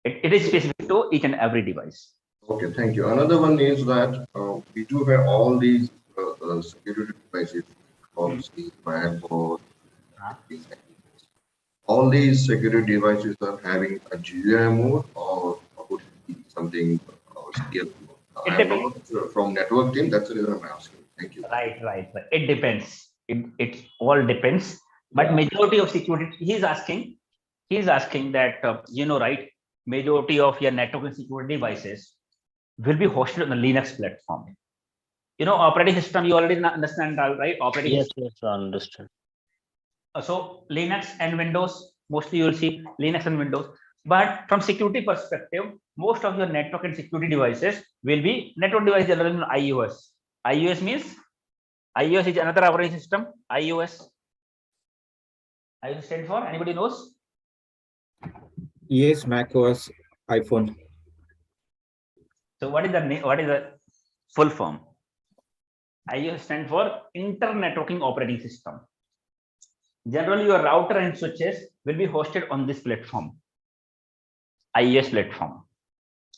[SPEAKER 1] It is specific to each and every device.
[SPEAKER 12] Okay, thank you. Another one is that we do have all these security devices, policy, firewall, all these security devices are having a GUI mode or would it be something CL mode? I am not from network team. That's the reason I'm asking. Thank you.
[SPEAKER 1] Right. It depends. It all depends. But majority of security, he's asking that right, majority of your network and security devices will be hosted on the Linux platform. Operating system, you already understand, right? Operating system.
[SPEAKER 2] Yes, I understand.
[SPEAKER 1] So Linux and Windows, mostly you will see Linux and Windows. But from security perspective, most of your network and security devices will be network device generally in iOS. iOS means iOS is another operating system. iOS stand for, anybody knows?
[SPEAKER 8] Yes, Mac OS, iPhone.
[SPEAKER 1] So what is the full form? iOS stand for Inter-Networking Operating System. Generally, your router and switches will be hosted on this platform, iOS platform.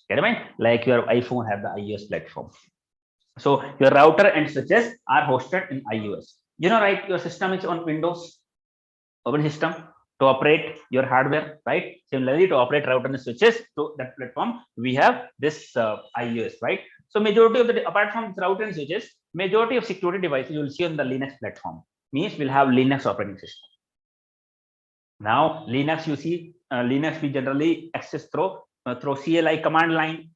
[SPEAKER 1] Get it? Like your iPhone have the iOS platform. So your router and switches are hosted in iOS. Right? Your system is on Windows operating system to operate your hardware, right? Similarly, to operate router and switches to that platform, we have this iOS, right? So majority of apart from router and switches, majority of security devices you will see on the Linux platform. Means we'll have Linux operating system. Now Linux, you see, Linux we generally access through CLI command line.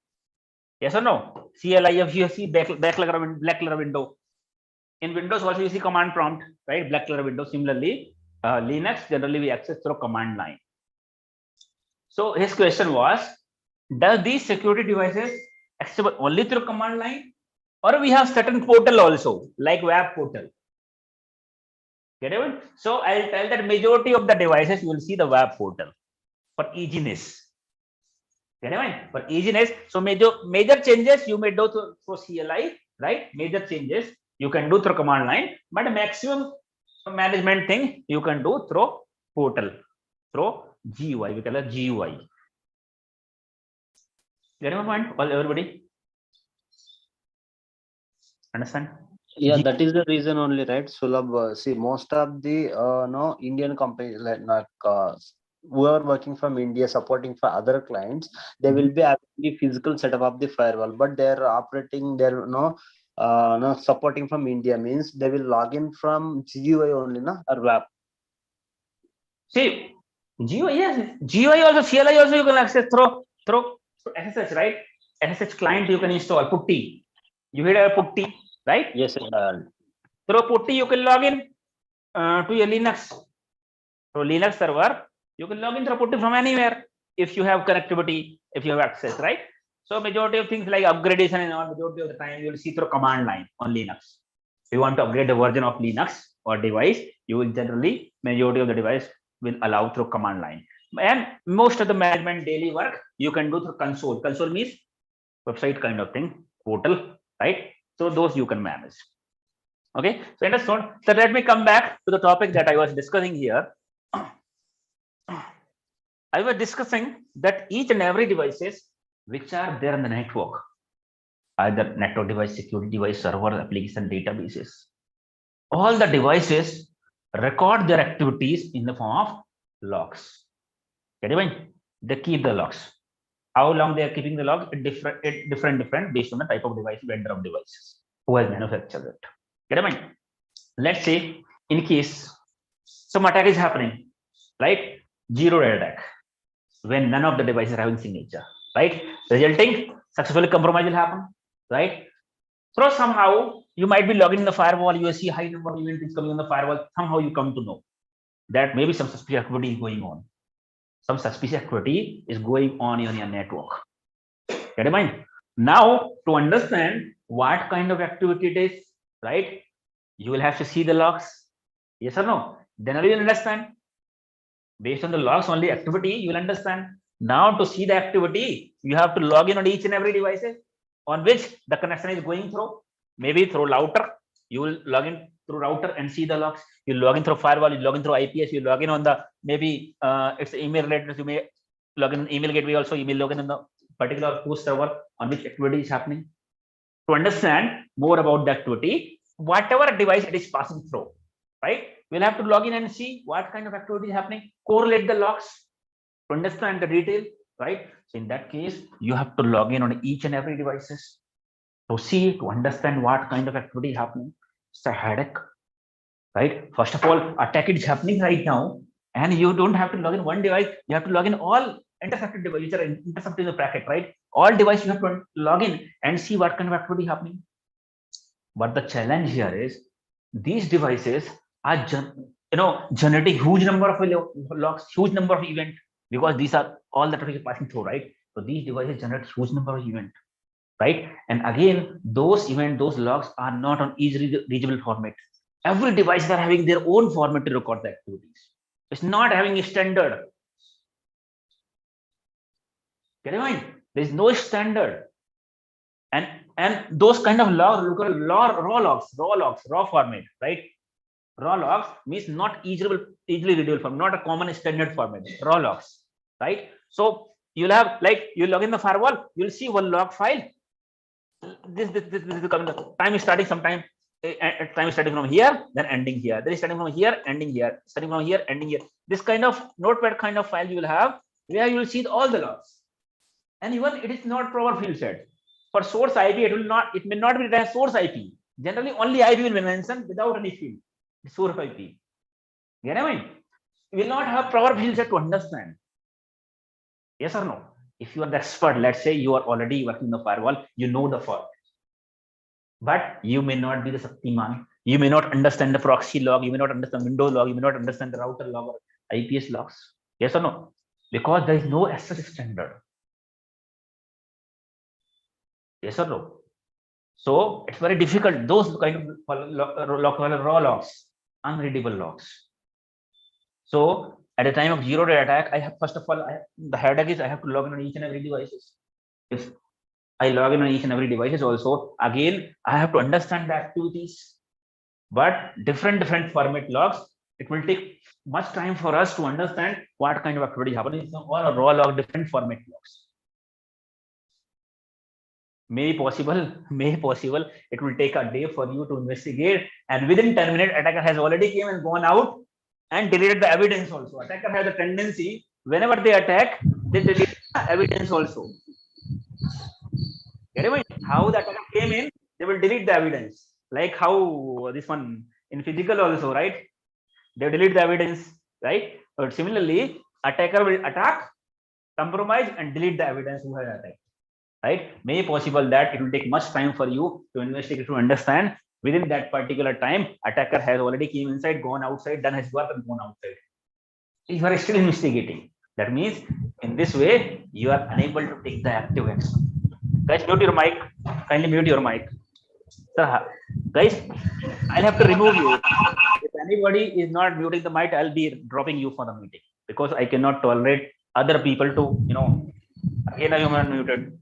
[SPEAKER 1] Yes or no? CLI of you see black color window. In Windows also you see command prompt, right? Black color window. Similarly, Linux generally we access through command line. So his question was, does these security devices accessible only through command line, or we have certain portal also like web portal? Get it? So I'll tell that majority of the devices you will see the web portal for easiness. Get it? For easiness. So major changes you may do through CLI, right? Major changes you can do through command line, but maximum management thing you can do through portal, through GUI. We call it GUI. Get my point? Everybody understand?
[SPEAKER 2] Yeah, that is the reason only, right? Sulabh, see, most of the Indian companies like who are working from India, supporting for other clients, they will be having the physical setup of the firewall, but they are operating their supporting from India, means they will log in from GUI only, or web.
[SPEAKER 1] See, GUI, yes, GUI also, CLI also you can access through SSH, right? SSH client you can install, putty. You heard a putty, right?
[SPEAKER 2] Yes,
[SPEAKER 1] through putty you can log in to your Linux. So Linux server, you can log in through putty from anywhere if you have connectivity, if you have access, right? So majority of things like upgradation and all, majority of the time you will see through command line on Linux. If you want to upgrade the version of Linux or device, you will generally, majority of the device will allow through command line. And most of the management daily work you can do through console. Console means website kind of thing, portal, right? So those you can manage. Okay, so understand. So let me come back to the topic that I was discussing here. I was discussing that each and every devices which are there in the network, either network device, security device, server, application, databases, all the devices record their activities in the form of logs. Get it? They keep the logs. How long they are keeping the logs? Different based on the type of device, vendor of devices, who has manufactured it. Get it? Let's say in case some attack is happening, right? Zero-day attack, when none of the devices are having signature, right? Resulting successfully compromise will happen, right? So somehow you might be logging in the firewall, you see high number of events coming on the firewall. Somehow you come to know that maybe some suspicious activity is going on. Some suspicious activity is going on in your network. Get in mind? Now to understand what kind of activity it is, right? You will have to see the logs. Yes or no? Then you will understand. Based on the logs only activity, you will understand. Now to see the activity, you have to log in on each and every device on which the connection is going through. Maybe through router, you will log in through router and see the logs. You log in through firewall, you log in through IPS, you log in on the maybe it's email related. You may log in email gateway also. You may log in on the particular host server on which activity is happening. To understand more about the activity, whatever device it is passing through, right? We'll have to log in and see what kind of activity is happening, correlate the logs to understand the detail, right? So in that case, you have to log in on each and every devices to see, to understand what kind of activity is happening. It's a headache, right? First of all, attack is happening right now, and you don't have to log in one device. You have to log in all intercepted devices, which are intercepted in the packet, right? All devices you have to log in and see what kind of activity happening. But the challenge here is these devices are generating huge number of logs, huge number of events, because these are all the traffic passing through, right? So these devices generate huge number of events, right? And again, those events, those logs are not on easily readable format. Every device are having their own format to record the activities. It's not having a standard. Get in mind, there is no standard. And those kind of raw logs, raw format, right? Raw logs means not easily readable form, not a common standard format. Raw logs, right? So you'll have, like, you log in the firewall, you'll see one log file. This is coming. Time is starting sometime. Time is starting from here, then ending here. Then is starting from here, ending here. Starting from here, ending here. This kind of notepad kind of file you will have, where you will see all the logs. And even it is not proper field set. For source IP, it may not be written as source IP. Generally, only IP will be mentioned without any field. Source IP. Get I mean? You will not have proper field set to understand. Yes or no? If you are the expert, let's say you are already working in the firewall, you know the format. But you may not be the Shaktiman. You may not understand the proxy log. You may not understand Windows log. You may not understand the router log or IPS logs. Yes or no? Because there is no such standard. Yes or no? So it's very difficult. Those kind of raw logs, unreadable logs. So at the time of zero-day attack, I have, first of all, the headache is I have to log in on each and every devices. If I log in on each and every devices also, again, I have to understand the activities. But different format logs, it will take much time for us to understand what kind of activity is happening. All raw log, different format logs. May possible, it will take a day for you to investigate, and within 10 minutes, attacker has already came and gone out and deleted the evidence also. Attacker has a tendency, whenever they attack, they delete the evidence also. Get it? How the attacker came in, they will delete the evidence. Like how this one in physical also, right? They delete the evidence, right? But similarly, attacker will attack, compromise, and delete the evidence who has attacked. Right? May possible that it will take much time for you to investigate, to understand. Within that particular time, attacker has already came inside, gone outside, done his work and gone outside. If you are still investigating, that means in this way you are unable to take the active action. Guys, mute your mic. Kindly mute your mic. Guys, I'll have to remove you. If anybody is not muting the mic, I'll be dropping you for the meeting, because I cannot tolerate other people to, again I am unmuted.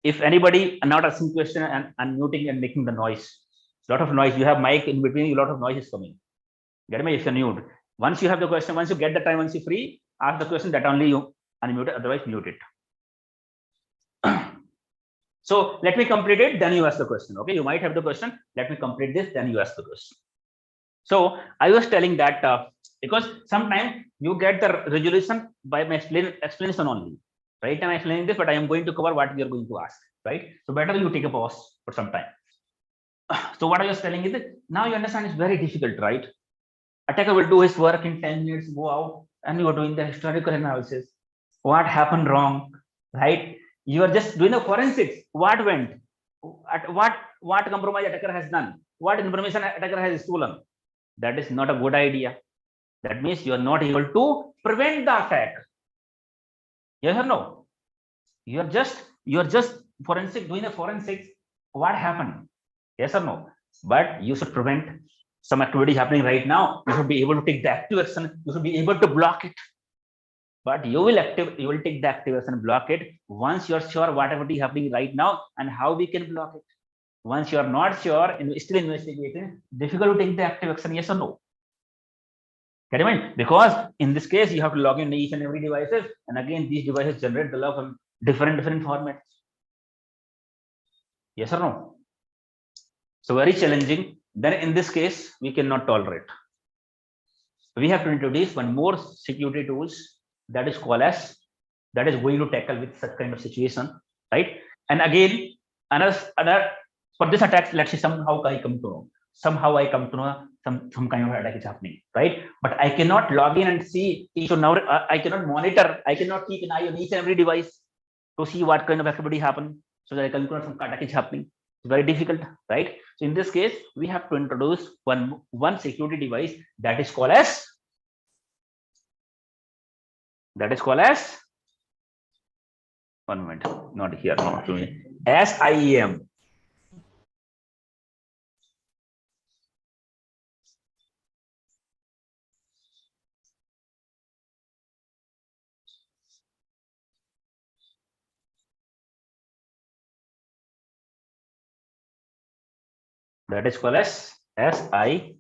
[SPEAKER 1] If anybody not asking question and unmuting and making the noise, lot of noise, you have mic in between, a lot of noise is coming. Get me? If you're mute, once you have the question, once you get the time, once you're free, ask the question, that only you unmute it, otherwise mute it. So let me complete it, then you ask the question. Okay, you might have the question. Let me complete this, then you ask the question. So I was telling that because sometimes you get the resolution by my explanation only. Right? I'm explaining this, but I am going to cover what we are going to ask. Right? So better you take a pause for some time. So what I was telling is that now you understand it's very difficult, right? Attacker will do his work in 10 minutes, go out, and you are doing the historical analysis. What happened wrong, right? You are just doing the forensics. What went? What compromise attacker has done? What information attacker has stolen? That is not a good idea. That means you are not able to prevent the attack. Yes or no? You are just doing the forensics. What happened? Yes or no? But you should prevent some activity happening right now. You should be able to take the active action. You should be able to block it. But you will take the active action and block it once you are sure what activity is happening right now and how we can block it. Once you are not sure and still investigating, difficult to take the active action. Yes or no? Get it? Because in this case, you have to log in each and every devices, and again, these devices generate the log from different formats. Yes or no? So very challenging. Then in this case, we cannot tolerate. We have to introduce one more security tools that is called as, that is going to tackle with such kind of situation, right? And again, another for this attack, let's say somehow I come to know some kind of attack is happening, right? But I cannot log in and see each and every, I cannot monitor, I cannot keep an eye on each and every device to see what kind of activity happen, so that I can conclude some attack is happening. It's very difficult, right? So in this case, we have to introduce one security device that is called as one moment, not here, not to me, SIEM. That is called as SIEM.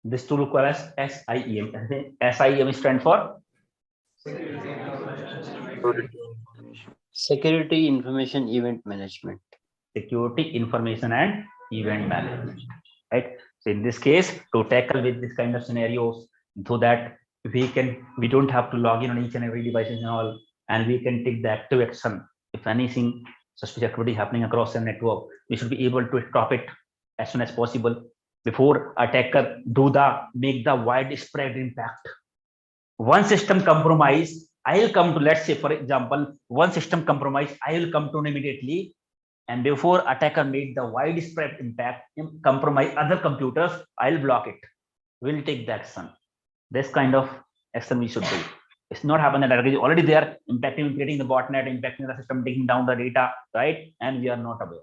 [SPEAKER 1] This tool called as SIEM. SIEM stands for
[SPEAKER 2] Security Information Event Management.
[SPEAKER 1] Security Information and Event Management, right? So in this case, to tackle with this kind of scenarios, so that we don't have to log in on each and every device and all, and we can take the active action if anything suspicious activity happening across the network. We should be able to stop it as soon as possible before attacker make the widespread impact. One system compromise, I will come to, let's say for example, one system compromise, I will come to immediately, and before attacker made the widespread impact, compromise other computers, I'll block it. We'll take the action. This kind of action we should do. It's not happening that is already there, impacting, creating the botnet, impacting the system, taking down the data, right? And we are not aware.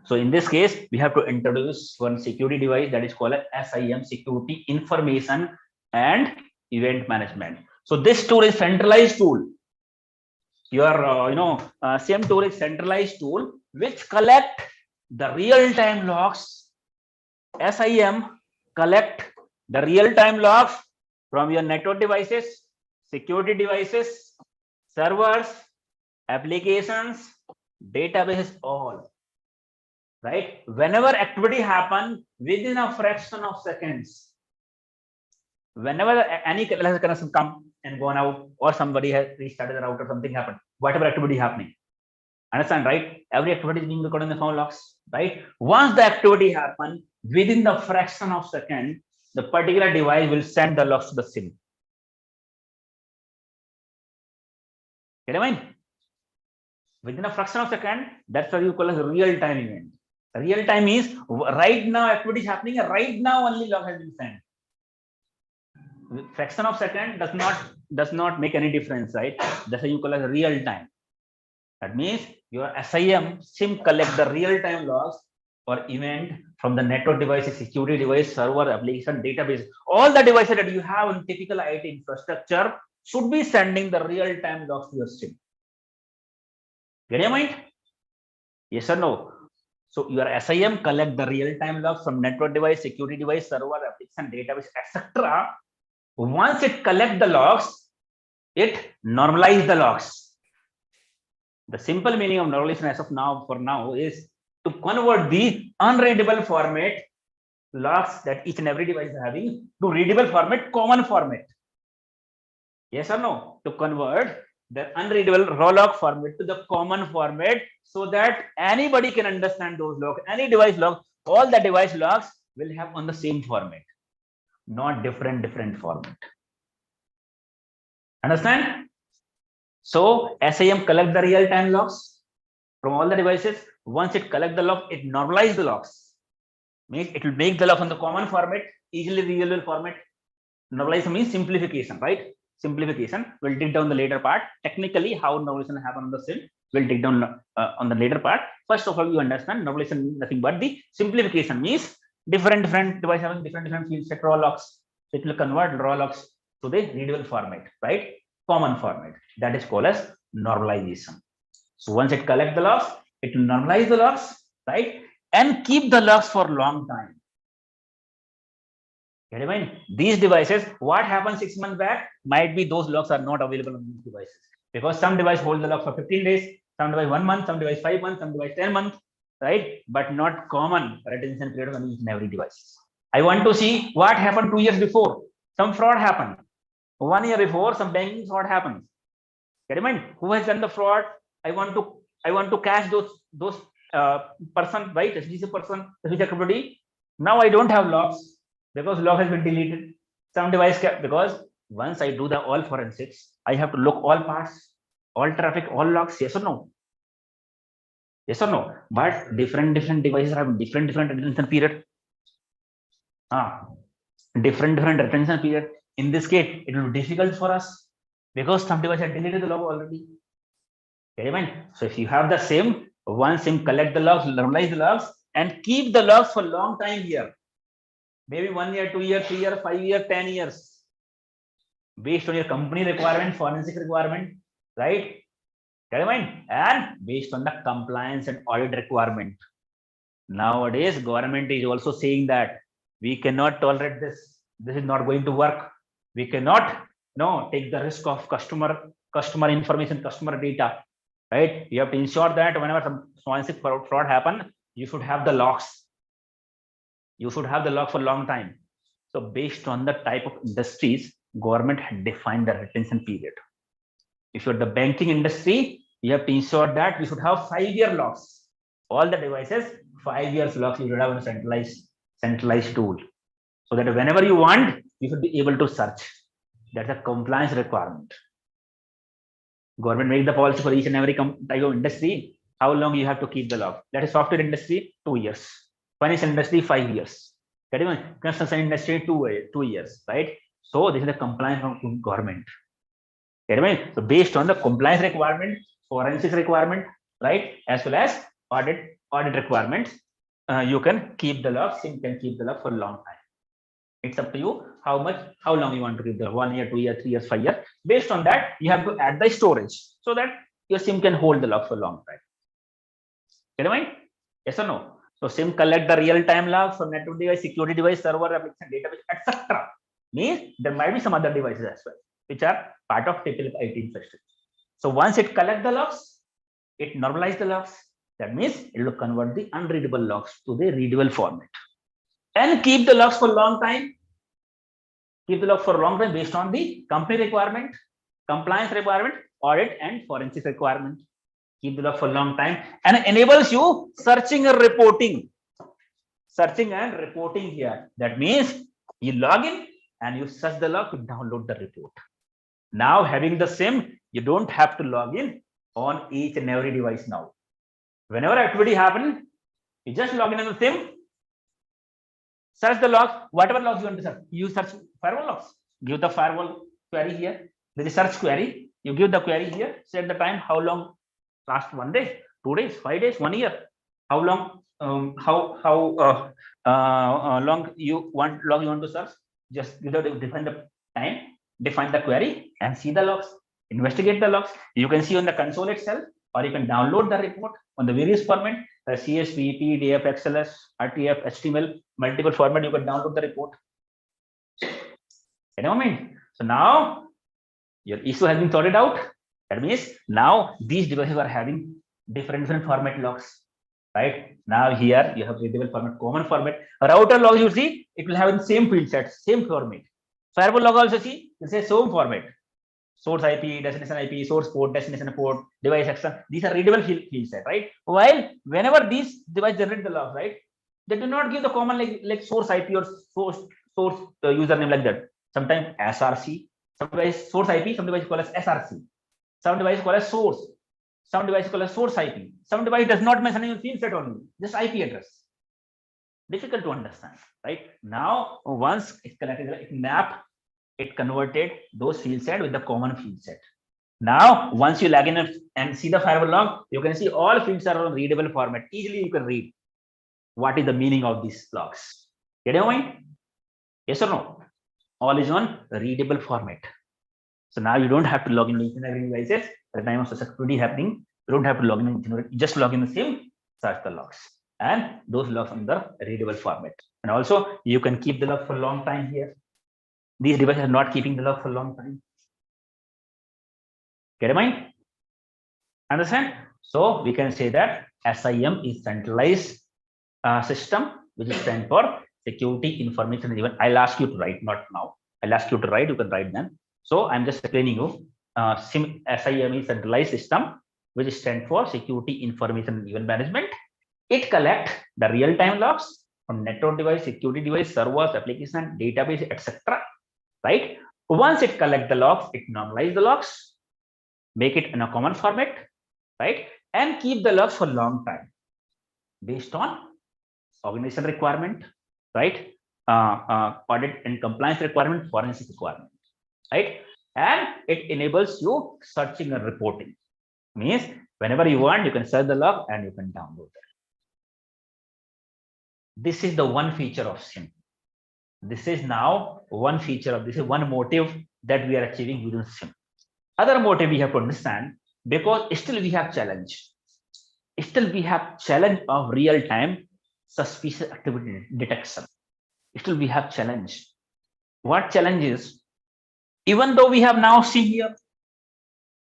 [SPEAKER 1] So in this case, we have to introduce one security device that is called SIEM, Security Information and Event Management. So this tool is centralized tool. Your SIEM tool is centralized tool which collect the real-time logs. SIEM collect the real-time logs from your network devices, security devices, servers, applications, databases, all. Right? Whenever activity happen within a fraction of seconds, whenever any connection come and gone out, or somebody has restarted the router, something happened, whatever activity happening, understand, right? Every activity is being recorded in the phone logs, right? Once the activity happen within the fraction of second, the particular device will send the logs to the SIEM. Get it? Within a fraction of second, that's what you call as a real-time event. Real time is right now activity is happening, right now only log has been sent. Fraction of second does not make any difference, right? That's how you call as real time. That means your SIEM collect the real time logs or event from the network devices, security device, server, application, database. All the devices that you have in typical IT infrastructure should be sending the real time logs to your SIEM. Get your mind? Yes or no? So your SIEM collect the real-time logs from network device, security device, server, application, database, etc. Once it collect the logs, it normalize the logs. The simple meaning of normalization as of now, for now, is to convert the unreadable format logs that each and every device is having to readable format, common format. Yes or no? To convert the unreadable raw log format to the common format, so that anybody can understand those logs. Any device log, all the device logs will have on the same format, not different format. Understand? So SIEM collect the real-time logs from all the devices. Once it collect the log, it normalize the logs. Means it will make the log on the common format, easily readable format. Normalize means simplification, right? Simplification. We'll dig down the later part. Technically, how normalization happen on the SIEM, we'll dig down on the later part. First of all, you understand normalization nothing but the simplification means different devices having different field sector logs. So it will convert raw logs to the readable format, right? Common format. That is called as normalization. So once it collects the logs, it will normalize the logs, right? And keep the logs for long time. Get it, mind? These devices, what happened 6 months back, might be those logs are not available on these devices. Because some device hold the log for 15 days, some device 1 month, some device 5 months, some device 10 months, right? But not common retention period on each and every device. I want to see what happened 2 years before. Some fraud happened. 1 year before, some banking fraud happens. Get in mind, who has done the fraud? I want to catch those person, right? SGC person, SGC capability. Now I don't have logs because log has been deleted. Some device because once I do the all forensics, I have to look all parts, all traffic, all logs. Yes or no? Yes or no? But different devices have different retention period. Different retention period. In this case, it will be difficult for us because some devices have deleted the log already. Okay, so if you have the same, one SIM collect the logs, normalize the logs, and keep the logs for long time here. Maybe 1 year, 2 years, 3 years, 5 years, 10 years. Based on your company requirement, forensic requirement, right? And based on the compliance and audit requirement. Nowadays, government is also saying that we cannot tolerate this. This is not going to work. We cannot take the risk of customer information, customer data, right? You have to ensure that whenever some forensic fraud happen, you should have the logs. You should have the log for a long time. So based on the type of industries, government had defined the retention period. If you're the banking industry, you have to ensure that we should have 5-year logs. All the devices, 5 years logs you should have a centralized tool. So that whenever you want, you should be able to search. That's a compliance requirement. Government make the policy for each and every type of industry, how long you have to keep the log. That is software industry, 2 years. Financial industry, 5 years. Construction industry, 2 years, right? So this is the compliance from government. So based on the compliance requirement, forensic requirement, right, as well as audit requirements, you can keep the log. SIM can keep the log for a long time. It's up to you how long you want to keep the 1 year, 2 years, 3 years, 5 years. Based on that, you have to add the storage so that your SIM can hold the log for a long time. Get it, mind? Yes or no? So SIM collect the real-time logs for network device, security device, server, application, database, etc. Means there might be some other devices as well, which are part of typical IT infrastructure. So once it collect the logs, it normalize the logs. That means it will convert the unreadable logs to the readable format. And keep the logs for a long time. Keep the log for a long time based on the company requirement, compliance requirement, audit and forensic requirement. Keep the log for a long time and enables you searching and reporting. Searching and reporting here. That means you log in and you search the log to download the report. Now having the SIM, you don't have to log in on each and every device now. Whenever activity happens, you just log in on the SIM, search the logs, whatever logs you want to search. You search firewall logs. Give the firewall query here. There is search query. You give the query here. Set the time. How long? Last 1 day, 2 days, 5 days, 1 year. How long? Long you want to search? Just define the time, define the query, and see the logs. Investigate the logs. You can see on the console itself, or you can download the report on the various format, CSV, PDF, XLS, RTF, HTML, multiple format. You can download the report. You know what I mean? So now your issue has been sorted out. That means now these devices are having different format logs, right? Now here you have readable format, common format. Router logs, you see, it will have the same field set, same format. Firewall log also see, it says same format. Source IP, destination IP, source port, destination port, device action. These are readable field set, right? While whenever these devices generate the logs, right, they do not give the common like source IP or source username like that. Sometimes SRC, some device source IP, some device call as SRC. Some device call as source. Some device call as source IP. Some device does not mention any field set only, just IP address. Difficult to understand, right? Now, once it collected, it mapped, it converted those field set with the common field set. Now, once you log in and see the firewall log, you can see all fields are on readable format. Easily you can read what is the meaning of these logs. Get your point? Yes or no? all is on readable format. So now you don't have to log in each and every devices. At the time of security happening, you don't have to log in. You just log in the SIEM, search the logs, and those logs on the readable format. And also you can keep the log for a long time here. These devices are not keeping the log for a long time. Get a mind? Understand? So we can say that SIEM is centralized system, which is stand for security information event. I'll ask you to write, not now. I'll ask you to write. You can write then. So I'm just explaining you. SIEM is centralized system, which stands for security information event management. It collects the real-time logs from network device, security device, servers, application, database, etc. Right? Once it collects the logs, it normalizes the logs, make it in a common format, right? And keep the logs for a long time based on organization requirement, right? Audit and compliance requirement, forensic requirement, right? And it enables you searching and reporting. Means whenever you want, you can search the log and you can download it. This is the one feature of SIEM. This is now one feature of this is one motive that we are achieving within SIEM. Other motive we have to understand, because still we have challenge. Still we have challenge of real-time suspicious activity detection. Still we have challenge. What challenge is? Even though we have now SIEM here,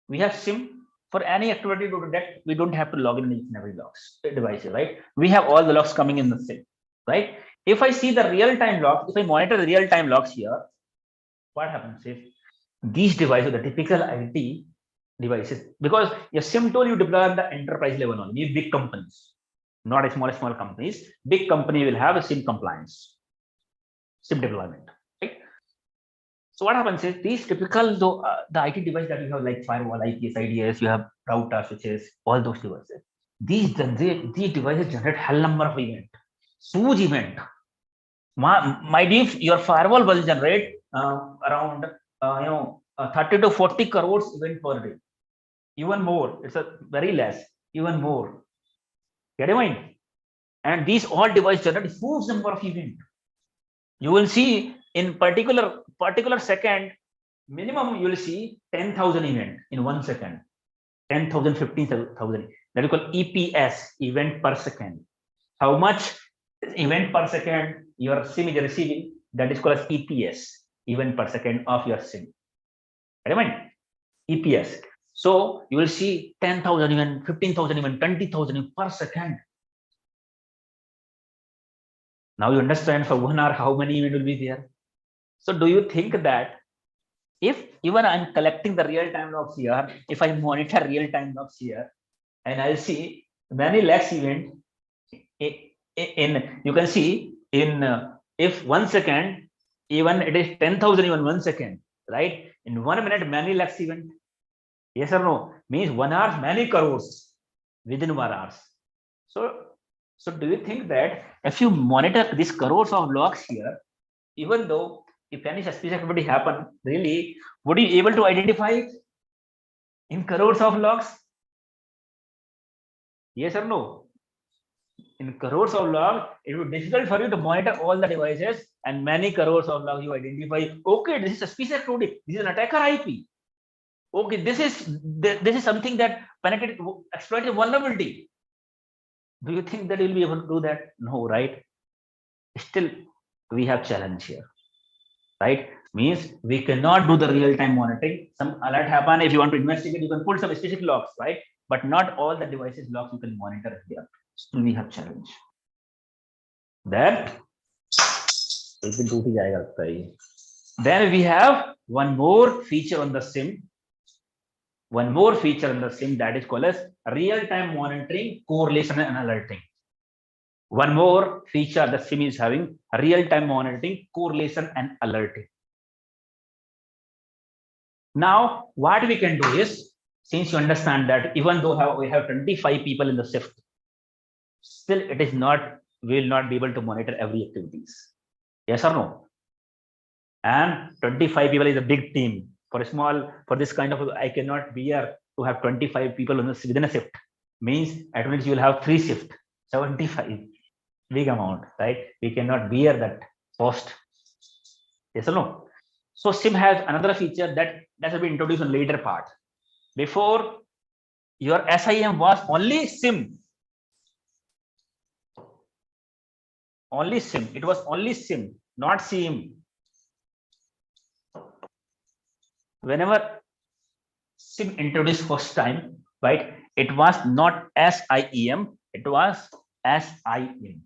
[SPEAKER 1] we have SIEM for any activity to detect, we don't have to log in each and every logs device, right? We have all the logs coming in the SIEM, right? If I see the real-time logs, if I monitor the real-time logs here, what happens if these devices, the typical IT devices, because your SIEM tool you deploy at the enterprise level only, big companies, not a small companies. Big company will have a SIEM compliance, SIEM deployment, right? So what happens is these typical the IT device that you have like firewall, Ips, Ids, you have router, switches, all those devices. These devices generate hell number of event, huge event. Might if your firewall will generate around 30 to 40 crores event per day, even more. It's a very less, even more. Get in mind? And these all devices generate huge number of event. You will see in particular second, minimum you will see 10,000 event in 1 second, 10,000, 15,000. That is called EPS, event per second. How much event per second your SIEM is receiving? That is called as EPS, event per second of your SIEM. Get in mind? EPS. So you will see 10,000 even, 15,000 even, 20,000 per second. Now you understand for 1 hour how many events will be there. So do you think that if even I'm collecting the real-time logs here, if I monitor real-time logs here, and I'll see many lakhs event in you can see in if 1 second, even it is 10,000 even 1 second, right? In 1 minute, many lakhs event. Yes or no? Means 1 hour, many crores within 1 hour. So do you think that if you monitor these crores of logs here, even though if any suspicious activity happen, really, would you be able to identify it in crores of logs? Yes or no? In crores of logs, it would be difficult for you to monitor all the devices and many crores of logs you identify. Okay, this is suspicious activity. This is an attacker IP. Okay, this is something that penetrated, exploited vulnerability. Do you think that you'll be able to do that? No, right? Still, we have challenge here, right? Means we cannot do the real-time monitoring. Some alert happen. If you want to investigate, you can pull some specific logs, right? But not all the devices logs you can monitor here. Still, we have challenge. Then we have one more feature on the SIEM. One more feature in the SIEM that is called as real-time monitoring, correlation, and alerting. One more feature the SIEM is having: real-time monitoring, correlation, and alerting. Now, what we can do is, since you understand that even though we have 25 people in the shift, still it is not, we will not be able to monitor every activities. Yes or no? And 25 people is a big team. For this kind of, I cannot bear to have 25 people within a shift. Means at least you will have 3 shifts, 75, big amount, right? We cannot bear that cost. Yes or no? So SIEM has another feature that will be introduced in later part. Before, your SIEM was only SIEM. Only SIEM. It was only SIEM, not SIEM. Whenever SIEM introduced first time, right? It was not SIEM. It was SIM.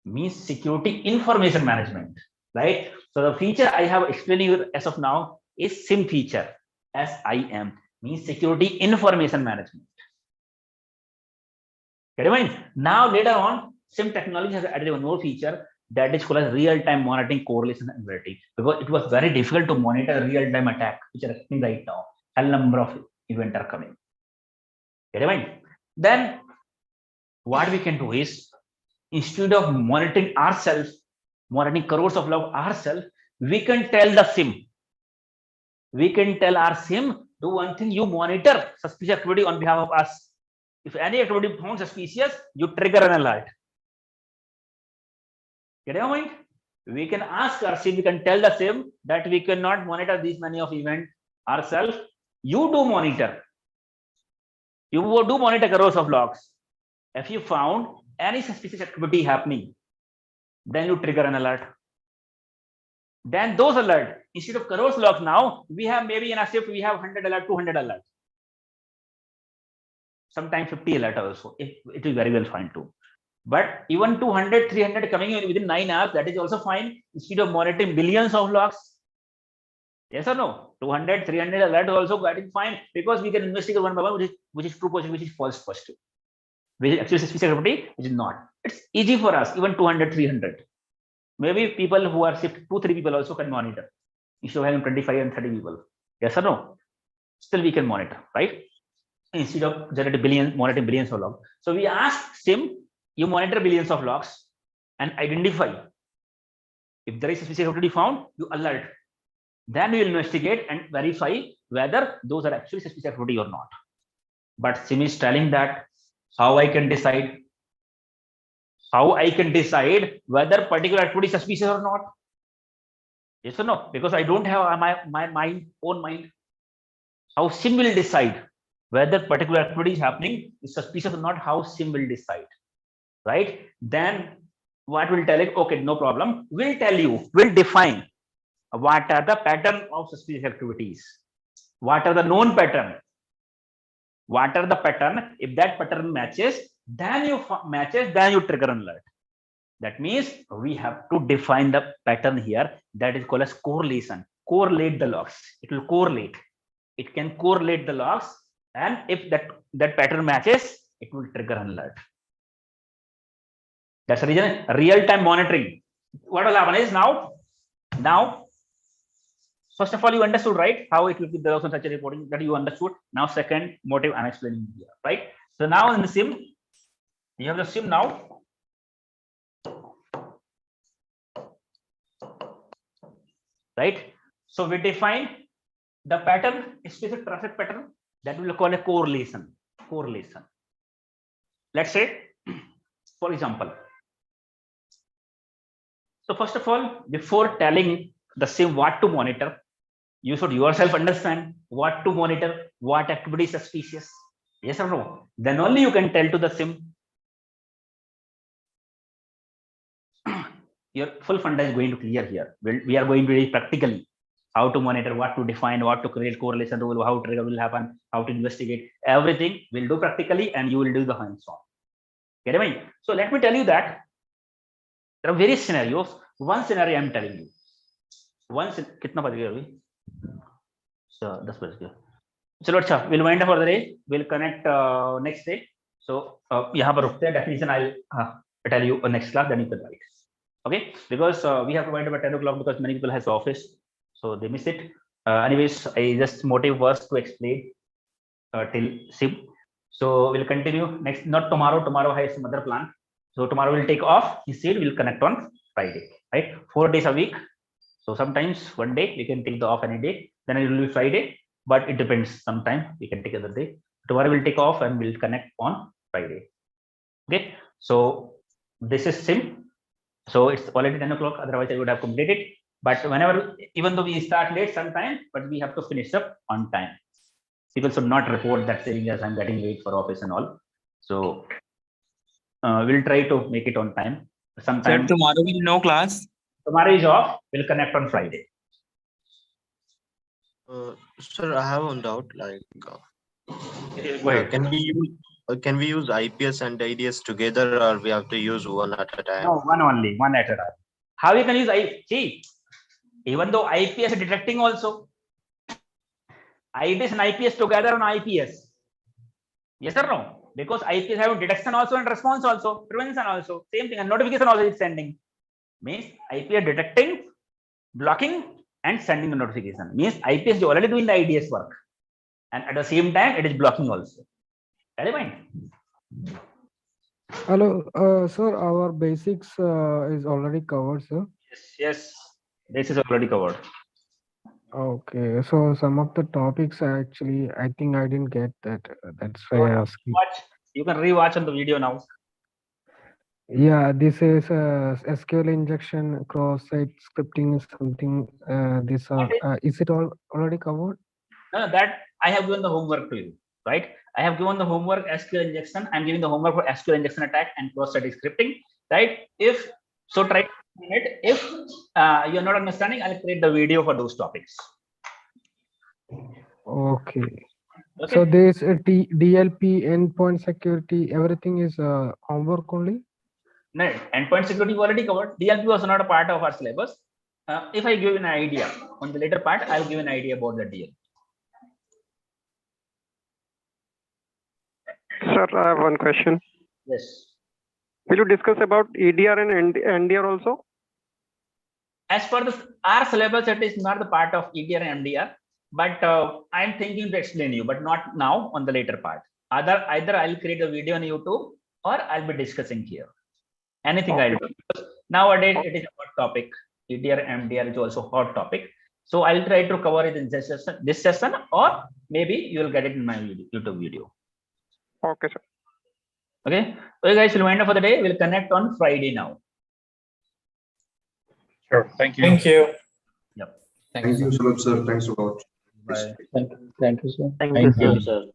[SPEAKER 1] Means Security Information Management, right? So the feature I have explained you as of now is SIM feature. SIM means Security Information Management. Get it mind? Now later on, SIM technology has added one more feature that is called as real-time monitoring, correlation, and variety, because it was very difficult to monitor real-time attack which are happening right now. A number of events are coming. Get it mind? Then what we can do is, instead of monitoring ourselves, monitoring crores of log ourselves, we can tell the SIM. We can tell our SIM, do one thing, you monitor suspicious activity on behalf of us. If any activity found suspicious, you trigger an alert. Get your point? We can ask our SIM, we can tell the SIM that we cannot monitor these many of events ourselves. You do monitor. You do monitor crores of logs. If you found any suspicious activity happening, then you trigger an alert. Then those alerts, instead of crores logs now, we have maybe in a shift, we have 100 alert, 200 alerts. Sometimes 50 alert also. It is very well fine too. But even 200, 300 coming in within 9 hours, that is also fine. Instead of monitoring billions of logs. Yes or no? 200, 300 alert also getting fine, because we can investigate one by one which is true positive, which is false positive. Which is actually suspicious activity, which is not. It's easy for us, even 200, 300. Maybe people who are shift 2-3 people also can monitor instead of having 25 and 30 people. Yes or no? Still we can monitor, right? Instead of monitoring billions of logs. So we ask SIM, you monitor billions of logs and identify. If there is suspicious activity found, you alert. Then we will investigate and verify whether those are actually suspicious activity or not. But SIM is telling that how I can decide. How I can decide whether particular activity is suspicious or not? Yes or no? Because I don't have my own mind. How SIM will decide whether particular activity is happening is suspicious or not? How SIM will decide, right? Then what will tell it? Okay, no problem. We'll tell you. We'll define what are the pattern of suspicious activities. What are the known pattern? What are the pattern? If that pattern matches, then you trigger an alert. That means we have to define the pattern here. That is called as correlation. Correlate the logs. It will correlate. It can correlate the logs, and if that pattern matches, it will trigger an alert. That's the reason. Real-time monitoring. What will happen is now, first of all, you understood, right? How it will be the such a reporting, that you understood. Now, second motive I'm explaining here, right? So now in the SIM, you have the SIM now. Right? So we define the pattern, specific traffic pattern, that we will call a correlation. Correlation. Let's say, for example. So first of all, before telling the SIM what to monitor, you should yourself understand what to monitor, what activity is suspicious. Yes or no? Then only you can tell to the SIM. Your full funda is going to clear here. We are going to read practically how to monitor, what to define, what to create correlation rule, how trigger will happen, how to investigate. Everything we'll do practically, and you will do the hands-on. Get it? So let me tell you that there are various scenarios. One scenario I'm telling you. कितना बज गया अभी? So 10 बज गया. चलो अच्छा, we'll wind up for the day. We'll connect next day. So यहाँ पर रुकते हैं. Definition I'll tell you next class, then you can write. Okay, because we have to wind up at 10 o'clock because many people has office, so they miss it. Anyways, I just motive was to explain till SIM. So we'll continue next, not tomorrow. Tomorrow has some other plan. So tomorrow we'll take off. Instead, we'll connect on Friday, right? 4 days a week. So sometimes one day we can take the off any day. Then it will be Friday, but it depends. Sometime we can take another day. Tomorrow we'll take off and we'll connect on Friday. Okay. So this is SIM. So it's already 10 o'clock. Otherwise, I would have completed. But whenever, even though we start late sometimes, but we have to finish up on time. People should not report that saying as I'm getting late for office and all. So we'll try to make it on time. Sometimes
[SPEAKER 13] tomorrow will no class.
[SPEAKER 1] Tomorrow is off. We'll connect on Friday.
[SPEAKER 14] Sir, I have one doubt. Like,
[SPEAKER 1] Go ahead.
[SPEAKER 14] can we use IPS and IDS together, or we have to use one at a time?
[SPEAKER 1] No, one only, one at a time. How you can use see, even though IPS is detecting also, IDS and IPS together on IPS. Yes or no? Because IPS have detection also and response also, prevention also, same thing, and notification also is sending. Means IPS detecting, blocking, and sending the notification. Means IPS is already doing the IDS work, and at the same time it is blocking also.
[SPEAKER 11] Hello, sir. Our basics is already covered, sir.
[SPEAKER 1] Yes, this is already covered.
[SPEAKER 11] Okay, so some of the topics actually, I think I didn't get that. That's why I asked you.
[SPEAKER 1] You can rewatch on the video now.
[SPEAKER 11] Yeah, this is SQL injection, cross-site scripting is something. Is it all already covered?
[SPEAKER 1] No, that I have given the homework to you, right? I have given the homework SQL injection. I'm giving the homework for SQL injection attack and cross-site scripting, right? If so, try it. If you're not understanding, I'll create the video for those topics.
[SPEAKER 11] Okay. So this DLP endpoint security, everything is homework only?
[SPEAKER 1] No, endpoint security already covered. DLP was not a part of our syllabus. If I give an idea on the later part, I'll give an idea about the DLP.
[SPEAKER 15] Sir, I have one question.
[SPEAKER 1] Yes.
[SPEAKER 15] Will you discuss about EDR and NDR also?
[SPEAKER 1] As per our syllabus, it is not the part of EDR and MDR, but I'm thinking to explain you, but not now on the later part. Either I'll create a video on YouTube or I'll be discussing here. Anything I'll do. Because nowadays it is a hot topic. EDR and MDR is also a hot topic. So I'll try to cover it in this session, or maybe you'll get it in my YouTube video.
[SPEAKER 15] Okay, sir.
[SPEAKER 1] Okay. So guys, reminder for the day, we'll connect on Friday now.
[SPEAKER 13] Sure. Thank you.
[SPEAKER 7] Thank you.
[SPEAKER 1] Yep.
[SPEAKER 12] Thank you, sir. Thanks a lot.
[SPEAKER 1] Bye.
[SPEAKER 2] Thank you, sir. Thank you, sir.